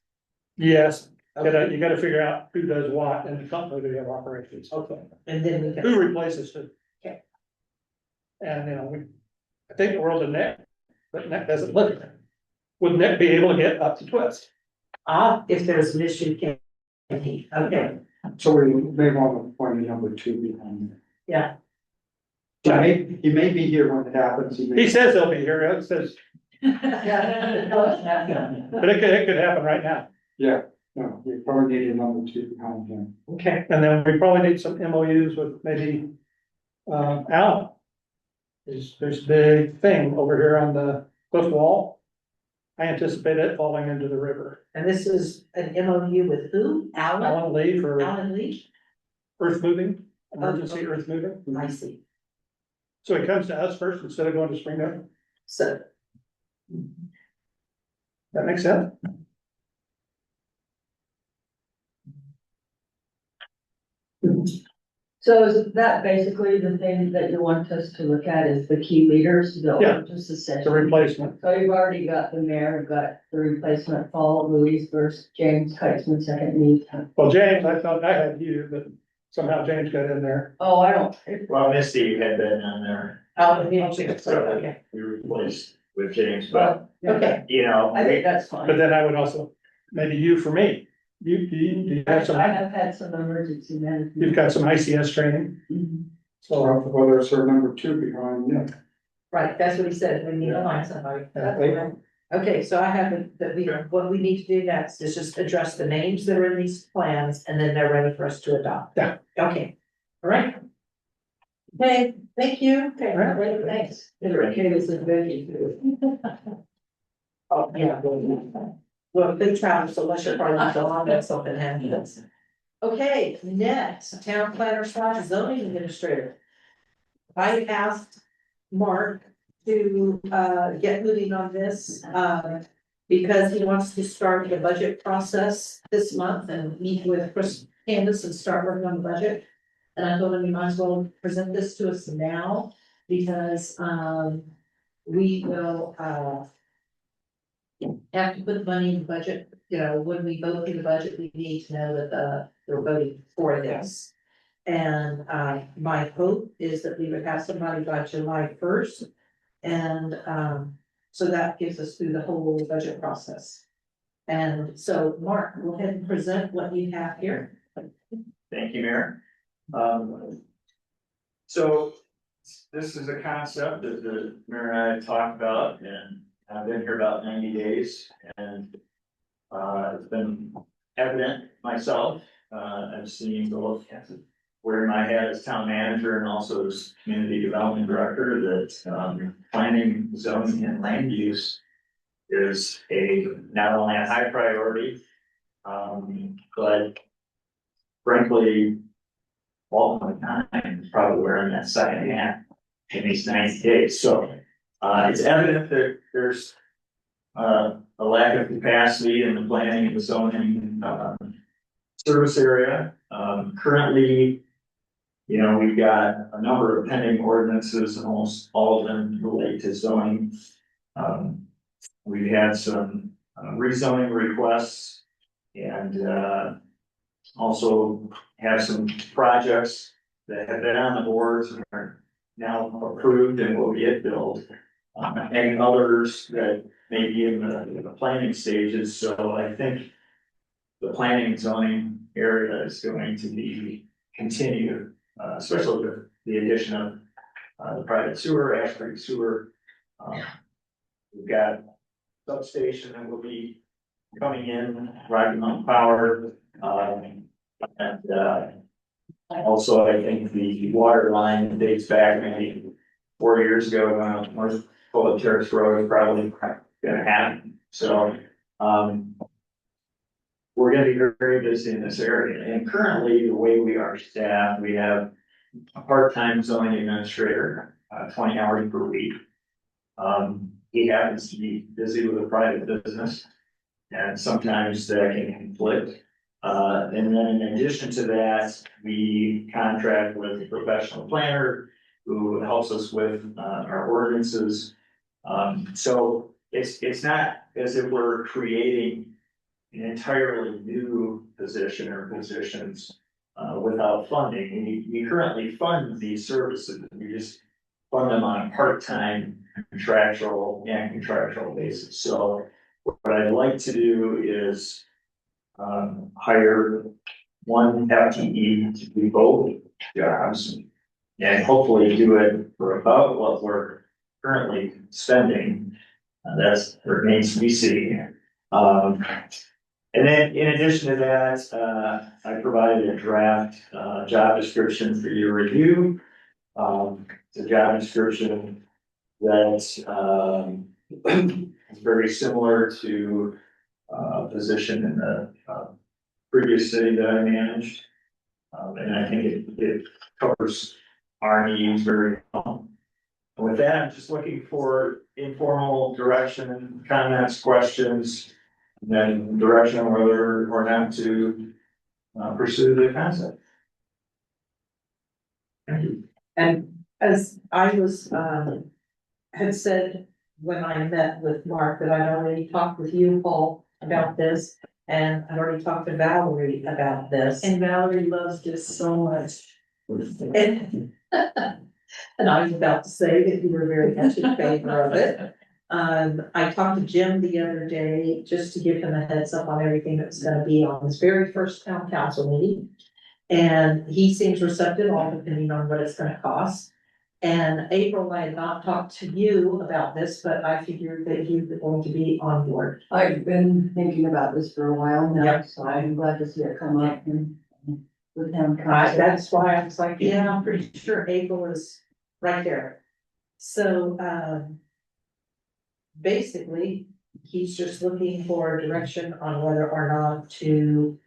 Yes, you gotta figure out who does what in the continuity of operations. Okay. And then we Who can, replaces who? Okay. And, I think the world of Nick, but Nick doesn't live there. Would Nick be able to get up to Twist? if there's an issue, can he, okay, So we may want to appoint a number two behind it. yeah. He may be here when it happens. He says he'll be here, it says, Yeah. but it could happen right now. Yeah, no, we probably need a number two behind him. Okay, And then we probably need some MOUs with maybe, Alan. There's a big thing over here on the cliff wall. I anticipate it falling into the river. and this is an MOU with who? Alan? Alan Lee for Alan Lee? earth moving, emergency earth moving. I see. So he comes to us first instead of going to Springdale. So, That makes sense? So is that basically the thing that you want us to look at is the key leaders, Yeah. just The essentially? replacement. So you've already got the mayor, you've got the replacement, Paul Louise first, James Heitzman second, me. Well, James, I thought I had you, but somehow James got in there. Oh, I don't, Well, Misty had been on there, okay, we replaced with James, but, well, okay, you know. I think that's But fine. then I would also, maybe you for me. Do you have some, I have had some emergency management. you've got some ICS training, Mhm. so. Or whether it's her number two behind him. right, that's what he said, we need to find somebody. Yeah. Okay, so I have, what we need to do next is just address the names that are in these plans, and then they're ready for us to adopt. Yeah. Okay, all right. Okay, thank you. Okay, All right. great, thanks. Okay, this is very good. Oh, yeah. Well, big travel, so let's your party go on, that's something happens. Okay, next, town planner slash zoning administrator. I asked Mark to, get moving on this, because he wants to start the budget process this month and meet with Chris Candace and start working on the budget. And I told him we might as well present this to us now, because, we will, have to put money in the budget, when we vote for the budget, we need to know that, they're voting for this. And, my hope is that we would have somebody by July 1st. And, so that gives us through the whole budget process. And so, Mark, go ahead and present what you have here. Thank you, Mayor. So this is a concept that the mayor and I talked about, and I've been here about 90 days, and it's been evident myself. I've seen both wearing my hat as town manager and also as community development director that planning, zoning, and land use is not only a high priority, but frankly, all my time is probably wearing that second hat in these 90 days. So it's evident that there's a lack of capacity in the planning and the zoning service area. Currently, we've got a number of pending ordinances, almost all of them relate to zoning. We've had some rezoning requests and also have some projects that have been on the boards and are now approved and will get built. And others that may be in the planning stages, so I think the planning and zoning area is going to be continued, especially with the addition of the private sewer, Ash Creek sewer. We've got substation that will be coming in, Rocky Mountain Power, and also I think the water line dates back maybe 4 years ago, North Full Terrace Road is probably gonna happen, so, we're gonna be very busy in this area, and currently, the way we are staffed, we have a part-time zoning administrator, 20 hours per week. He happens to be busy with a private business, and sometimes that can conflict. And then in addition to that, we contract with a professional planner who helps us with, our ordinances. So it's not as if we're creating an entirely new position or positions, without funding. We currently fund these services, we just fund them on a part-time contractual basis. So what I'd like to do is hire one FTE to do both jobs, and hopefully do it for about what we're currently spending. That remains to be seen. And then in addition to that, I provided a draft job description for your review. It's a job description that is very similar to a position in the previous city that I managed. And I think it covers our needs very well. And with that, I'm just looking for informal direction, comments, questions, and then direction on whether or not to pursue the concept. Thank you. And as I was, had said when I met with Mark, that I'd already talked with you, Paul, about this. And I'd already talked to Valerie about this. And Valerie loves this so much. And and I was about to say that you were very much in favor of it. I talked to Jim the other day, just to give him a heads up on everything that's gonna be on this very first town council meeting. And he seems receptive, all depending on what it's gonna cost. And April, I had not talked to you about this, but I figured that you were going to be on board. I've been thinking about this for a while now, Yep. so I'm glad to see it come up and with him. That's why I was like, yeah, I'm pretty sure April is right there. So, basically, he's just looking for direction on whether or not to,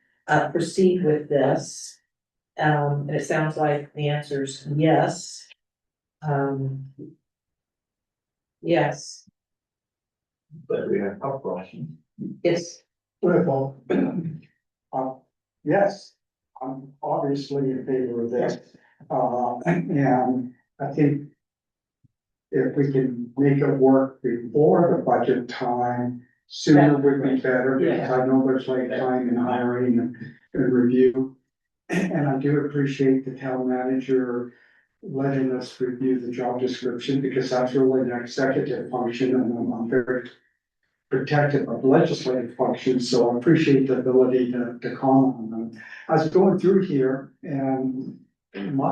proceed with this. And it sounds like the answer's yes. Yes, But we have a question. yes, Well, yes, I'm obviously in favor of this. And I think if we can make it work before the budget time, sooner would be better, because I know there's like time in hiring and review. And I do appreciate the town manager letting us review the job description, because that's really an executive function, and I'm very protective of legislative functions, so I appreciate the ability to comment on them. I was going through here and initially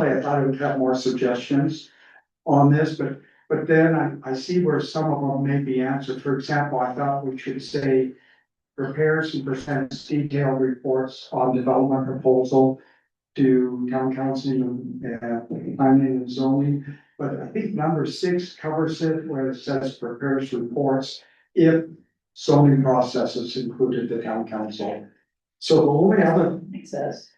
I thought I would have more suggestions on this, but then I see where some of them may be answered. For example, I thought we should say prepares and presents detailed reports on development proposal to town council and planning and zoning. But I think number 6 covers it, where it says prepares reports if zoning processes included the town council. So the only other, it says,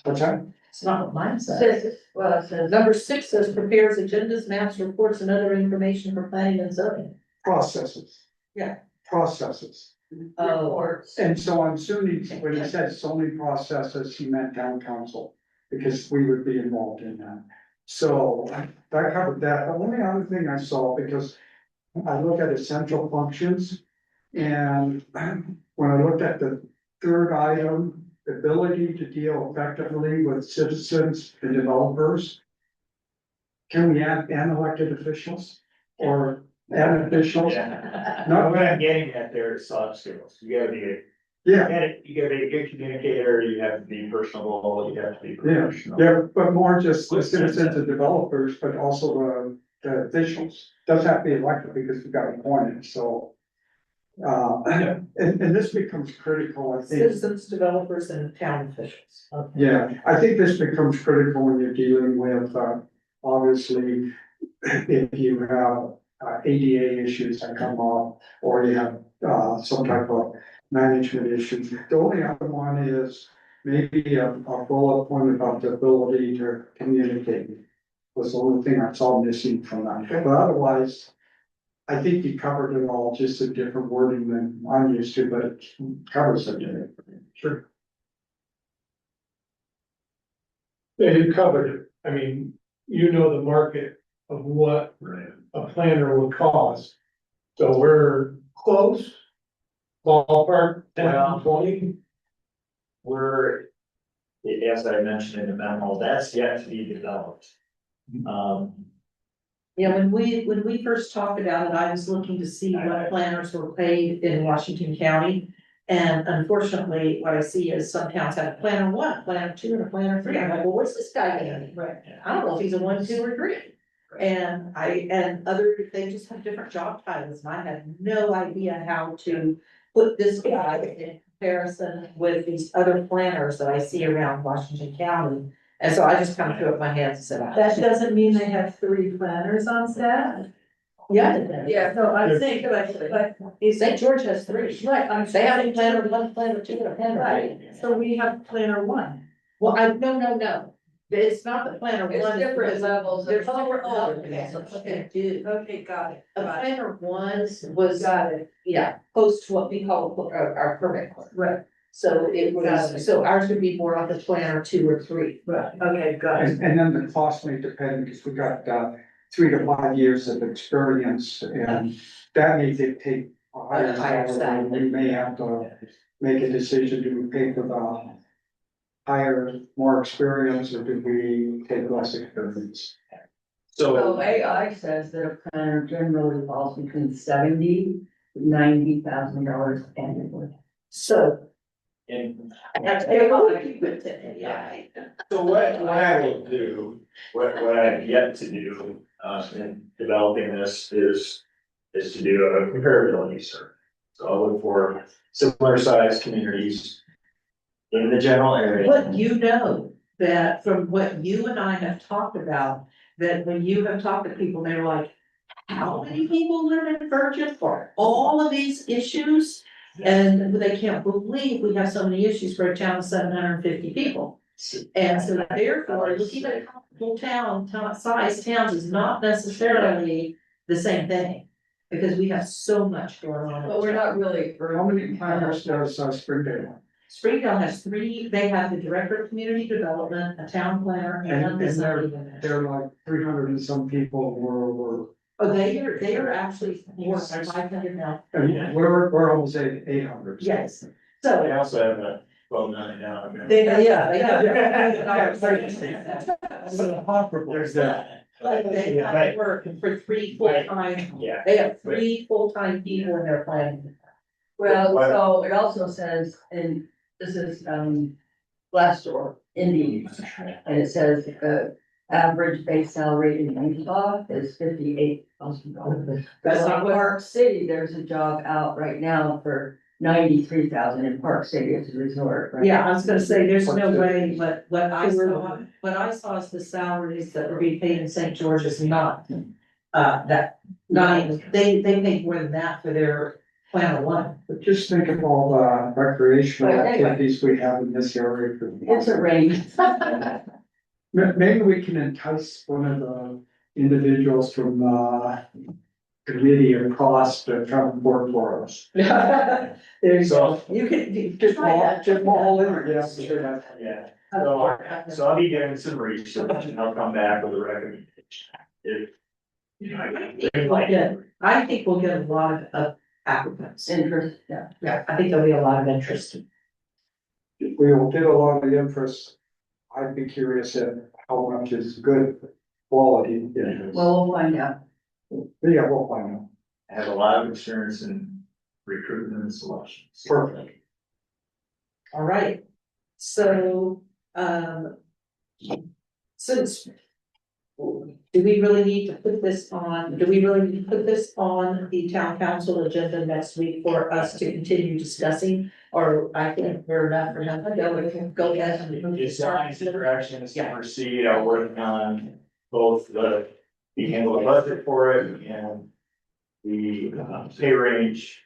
what's that? it's not what mine says. Says, well, it says, Number 6 says prepares agendas, maps, reports, and other information for planning and zoning. Processes. Yeah. Processes. reports. And so I'm assuming when he said zoning processes, he meant town council, because we would be involved in that. So that covered that. The only other thing I saw, because I look at essential functions, and when I looked at the third item, ability to deal effectively with citizens and developers. Can we add and elected officials or and officials? Yeah. Not What I'm getting at there is soft skills. You gotta be, Yeah, you gotta be a good communicator, you have to be personable, you have to be yeah, professional. yeah, but more just the citizens and developers, but also the officials. Doesn't have to be elected because we got appointed, so. And this becomes critical, I think. Citizens, developers, and town officials. Okay. Yeah, I think this becomes critical when you're dealing with, obviously, if you have ADA issues that come up, or you have some type of management issues. The only other one is maybe a bullet point about the ability to communicate was the only thing I saw missing from that, but otherwise. I think you covered it all, just a different wording than I'm used to, but it covers it. Sure. Yeah, you covered it. I mean, you know the market of what a planner would cost. So we're close. Ballpark, 10, 20. We're, as I mentioned in the memo, that's yet to be developed. Yeah, when we first talked about it, I was looking to see what planners were paid in Washington County. And unfortunately, what I see is some towns have a planner 1, planner 2, and a planner 3. I'm like, well, what's this guy doing? Right. I don't know if he's a 1, 2, or 3. And they just have different job titles, and I had no idea how to put this guy in comparison with these other planners that I see around Washington County. And so I just kind of threw up my hands and said, That doesn't mean they have 3 planners on staff. yeah. Yeah. No, I'm saying, but St. George has 3. right, They have a planner 1, planner 2, and a planner 3. right, so we have planner 1. Well, no. It's not the planner It's 1. different because levels. There's Oh, different oh, levels. okay. Okay, dude. Okay, got it. A Got it. planner 1 was, Got it, yeah, close to what we call our permit clerk. right, So it Got it. was, so ours would be more on the planner 2 or 3. right, okay, got it. And then the cost may depend, because we got 3 to 5 years of experience, and that may dictate a higher Higher salary. We may have to make a decision, do we pay for the higher, more experience, or do we take less experience? So So, AI says that a planner generally falls between $70,000 to $90,000 annually. So. and That's yeah. so what I will do, what I've yet to do, in developing this is to do a comparability survey. So I'll look for similar sized communities in the general area. But you know that from what you and I have talked about, that when you have talked to people, they're like, how many people live in Virgin for all of these issues? And they can't believe we have so many issues for a town of 750 people. And so therefore, looking at full town size towns is not necessarily the same thing. Because we have so much going on. But we're not really. How many planners does Springdale? Springdale has 3, they have the director of community development, a town planner, and And the they're, zoning administrator. they're like 300 and some people, Oh, they are actually more than 500 now. we're almost 800. Yes, I so. also have a 12.9 now. They, Yeah, they have. There's that. But they have work for 3 full-time, Yeah. they have 3 full-time people in their plan. Well, so it also says, and this is, Glassdoor, Indeed, and it says, average base salary in Utah is $58,000. That's Well, not in what- Park City, there's a job out right now for 93,000 in Park City as a resort, right? Yeah, I was gonna say, there's no way, but what I saw is the salaries that were being paid in St. George is not. That, not even, they paid more than that for their plan 1. But just think of all the recreational But anyway. activities we have in this area. It's a range. Maybe we can entice one of the individuals from committee across to come work for us. There you So- go, you can. Get them all in, yeah, sure that. Yeah, so I'll be doing some research and I'll come back with a recommendation. If, you know, I think we'll get a lot of applicants. Interest, yeah. Yeah, I think there'll be a lot of interest. If we will get a lot of interest, I'd be curious at how much is good quality interest. Well, we'll find out. Yeah, we'll find out. I have a lot of experience in recruitment and selection. Perfect. All right, so, since. Do we really need to put this on, the town council agenda next week for us to continue discussing? Or I think we're enough for him to go ahead and. It's science direction is to proceed, I'm working on both the handle the budget for it and the pay range,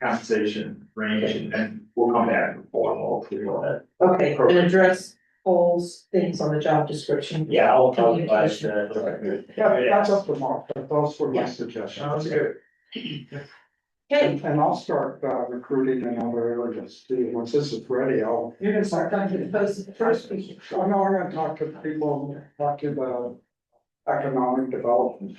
compensation range, and we'll come back with formal to that. Okay, and address Paul's things on the job description. Yeah, I'll talk about Communication. Yeah, that's up to Mark, but those were my Yeah. suggestions. Sounds good. Okay, And I'll start recruiting in other areas too. Once this is ready, I'll. you're gonna start talking to the post first. I know I'm gonna talk to people, talk to the economic development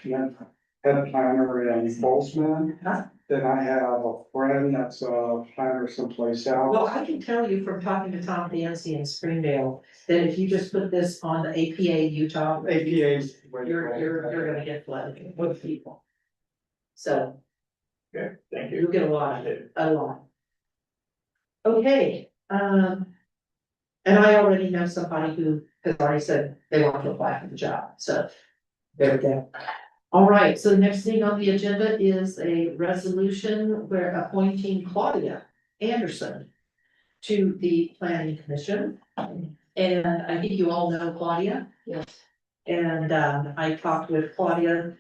head planner in Boltzmann. Huh? Then I have a friend that's a planner someplace Well, else. I can tell you from talking to Tom Dancy in Springdale, that if you just put this on the APA Utah, APA's. you're gonna get flooded with people. So Okay, thank you. you'll get a lot of it, a lot. Okay, and I already know somebody who has already said they want to apply for the job, so there we go. All right, so the next thing on the agenda is a resolution where appointing Claudia Anderson to the planning commission. And I think you all know Claudia. Yes. And I talked with Claudia.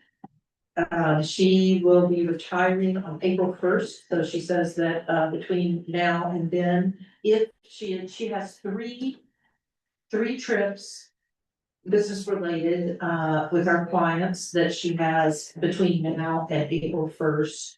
She will be retiring on April 1st, so she says that between now and then, if she has three trips, business related, with our clients that she has between now and April 1st.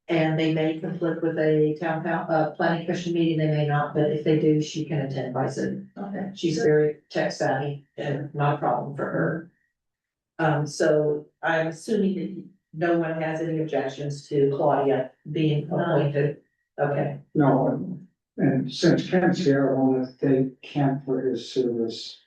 And they may conflict with a planning commission meeting, they may not, but if they do, she can attend by Zoom. Okay. She's very tech savvy and not a problem for her. So I'm assuming that no one has any objections to Claudia being appointed. Okay, No, and since Ken's here, I want to thank Ken for his service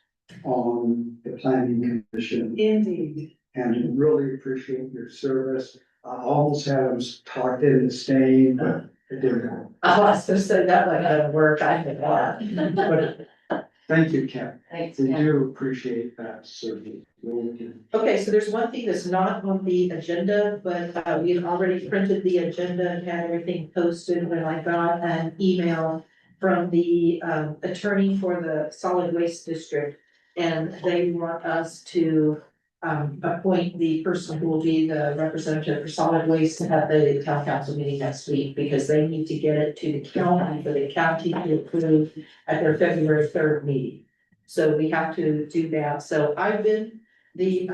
on the planning commission indeed. and really appreciate your service. I almost had him talked into staying, but it didn't. I was gonna say that like that would work, I think that. But thank you, Ken. Thanks, We Ken. do appreciate that service. Really do. Okay, so there's one thing that's not on the agenda, but we had already printed the agenda and had everything posted when I got an email from the attorney for the solid waste district. And they want us to appoint the person who will be the representative for solid waste to have the town council meeting next week, because they need to get it to the county for the county to approve at their February 3rd meeting. So we have to do that. So I've been the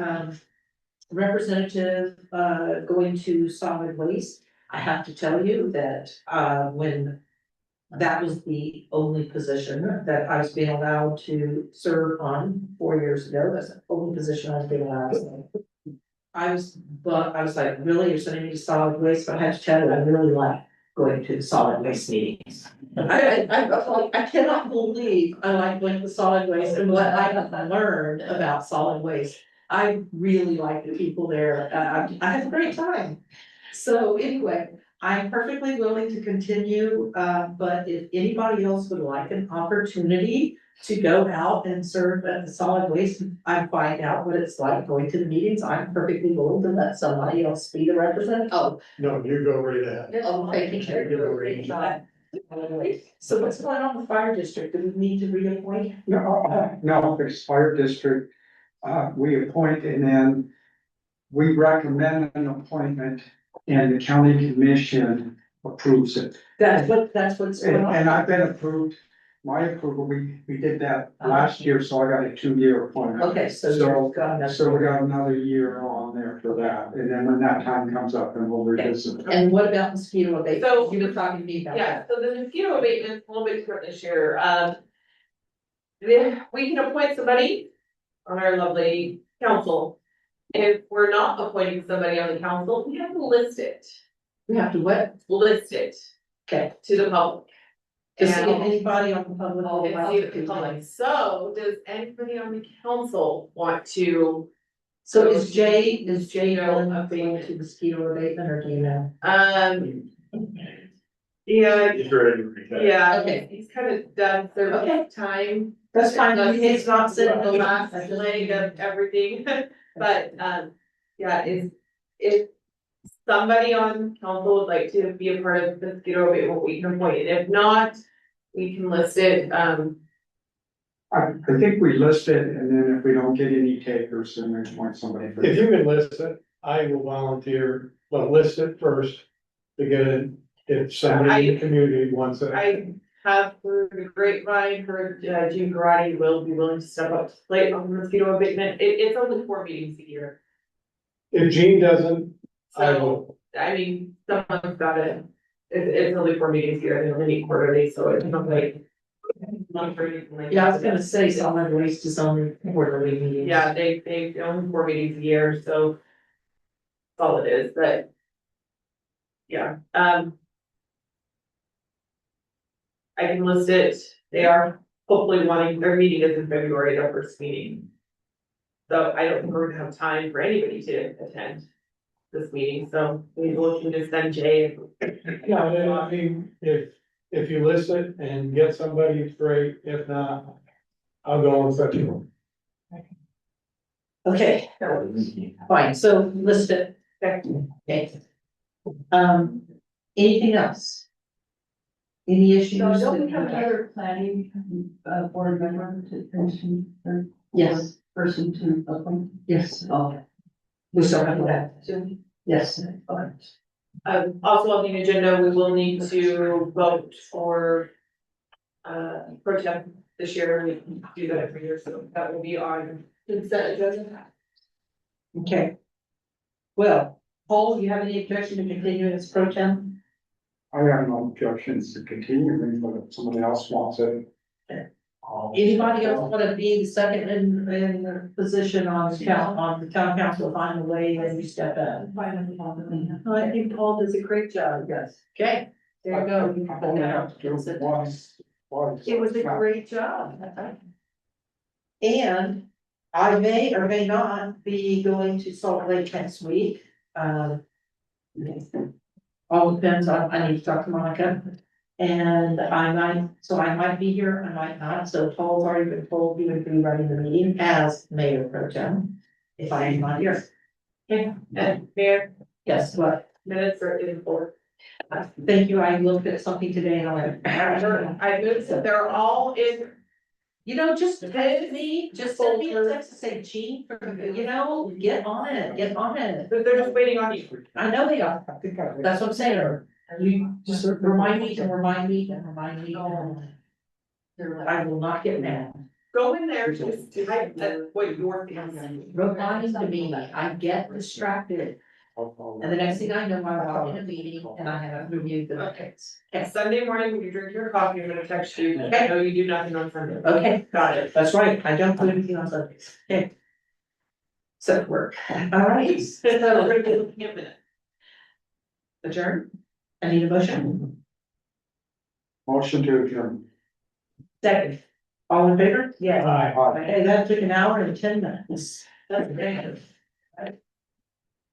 representative going to solid waste. I have to tell you that when that was the only position that I was being allowed to serve on 4 years ago, that's the only position I was being allowed to. I was like, really, you're sending me to solid waste, but I have to tell you, I really like going to solid waste meetings. I cannot believe I like going to solid waste and what I have learned about solid waste. I really like the people there. I have a great time. So anyway, I'm perfectly willing to continue, but if anybody else would like an opportunity to go out and serve at the solid waste and find out what it's like going to the meetings, I'm perfectly willing to let somebody else be the representative. Oh, No, you go right ahead. thank you. So what's going on with fire district? Do we need to reappoint? No, there's fire district, we appoint and then we recommend an appointment and the county commission approves it. That's what's going on. And I've been approved, my approval, we did that last year, so I got a 2-year appointment. Okay, so So, you've got enough. so we got another year on there for that, and then when that time comes up, then we'll revisit. And what about mosquito abatement? So- You were talking to me about Yeah, that. so the mosquito abatement's a little bit different this year, we can appoint somebody on our lovely council. If we're not appointing somebody on the council, we have to list it, We have to what? okay, to the public. To see if And- anybody on the public will And allow see it if to the public, be. so does anybody on the council want to, So is Jay Mosquito willing to go to mosquito abatement, or do you know? yeah, He's ready to retire. yeah, Okay. he's kind of done Okay. service time. That's fine, it's not sitting The last leg of everything, but, yeah, if somebody on council would like to be a part of the mosquito abatement, we can appoint it, if not, we can list it, I think we list it, and then if we don't get any takers, then we appoint somebody for. If you can list it, I will volunteer, but list it first to get it, if somebody in the community wants it. have heard the grapevine, heard Jim Karate will be willing to step up to the plate on the mosquito abatement. It's only 4 meetings a year. If Gene doesn't, I So, will. I mean, someone's gotta, it's only 4 meetings a year, they only meet quarterly, so it's not like. Not for anything like Yeah, I was that. gonna say solid waste is only quarterly meetings. Yeah, they only 4 meetings a year, so. That's all it is, but. Yeah, I can list it, they are hopefully wanting, their meeting is in February, their first meeting. So I don't think we're gonna have time for anybody to attend this meeting, so we will looking to send Jay. Yeah, I mean, if you listen and get somebody, it's great, if not, I'll go with such a. Okay, fine, so list it. Okay. Anything else? Any issues? So don't we have another planning, board member to person, or Yes, person to appoint? yes, Oh. we still have that, yes. Also on the agenda, we will need to vote for. Pro temp this year, we do that every year, so that will be on consent agenda. Okay. Well, Paul, you have any objection to continuing as pro tem? I have no objections to continuing, but if somebody else wants it. Anybody else want to be the second in the position on the town council, find a way, then you step in? I think Paul does a great job, yes. Okay, there you go. You can pull that out. It was a great job. And I may or may not be going to Salt Lake next week. All depends on, I need to talk to Monica. And I might be here, I might not, so Paul's already been told he would be running the meeting as mayor pro tem. If I am not here. Okay, and Mayor, Guess what? minutes are in for. Thank you, I looked at something today and I went. I noticed that they're all in, You know, just text me, just send me a text to say, Gene, you know, get on it, get on it. they're just waiting on you. I know they are, that's what I'm saying, you just remind me and remind me and remind me. I will not get mad. Go in there, just type what you're thinking. Remind me, I get distracted, and the next thing I know, I'm out in a meeting and I haven't reviewed the minutes. Okay, Sunday morning, when you drink your coffee, I'm gonna text you, I know you do nothing on Sunday. okay, Got it. that's right, I don't put anything on Sundays, okay. So work, all right, So we're gonna be looking at minutes. adjourn, I need a motion. Motion to adjourn. Second, all in favor? Yeah. Aye. Hey, that took an hour and 10 minutes. That's great.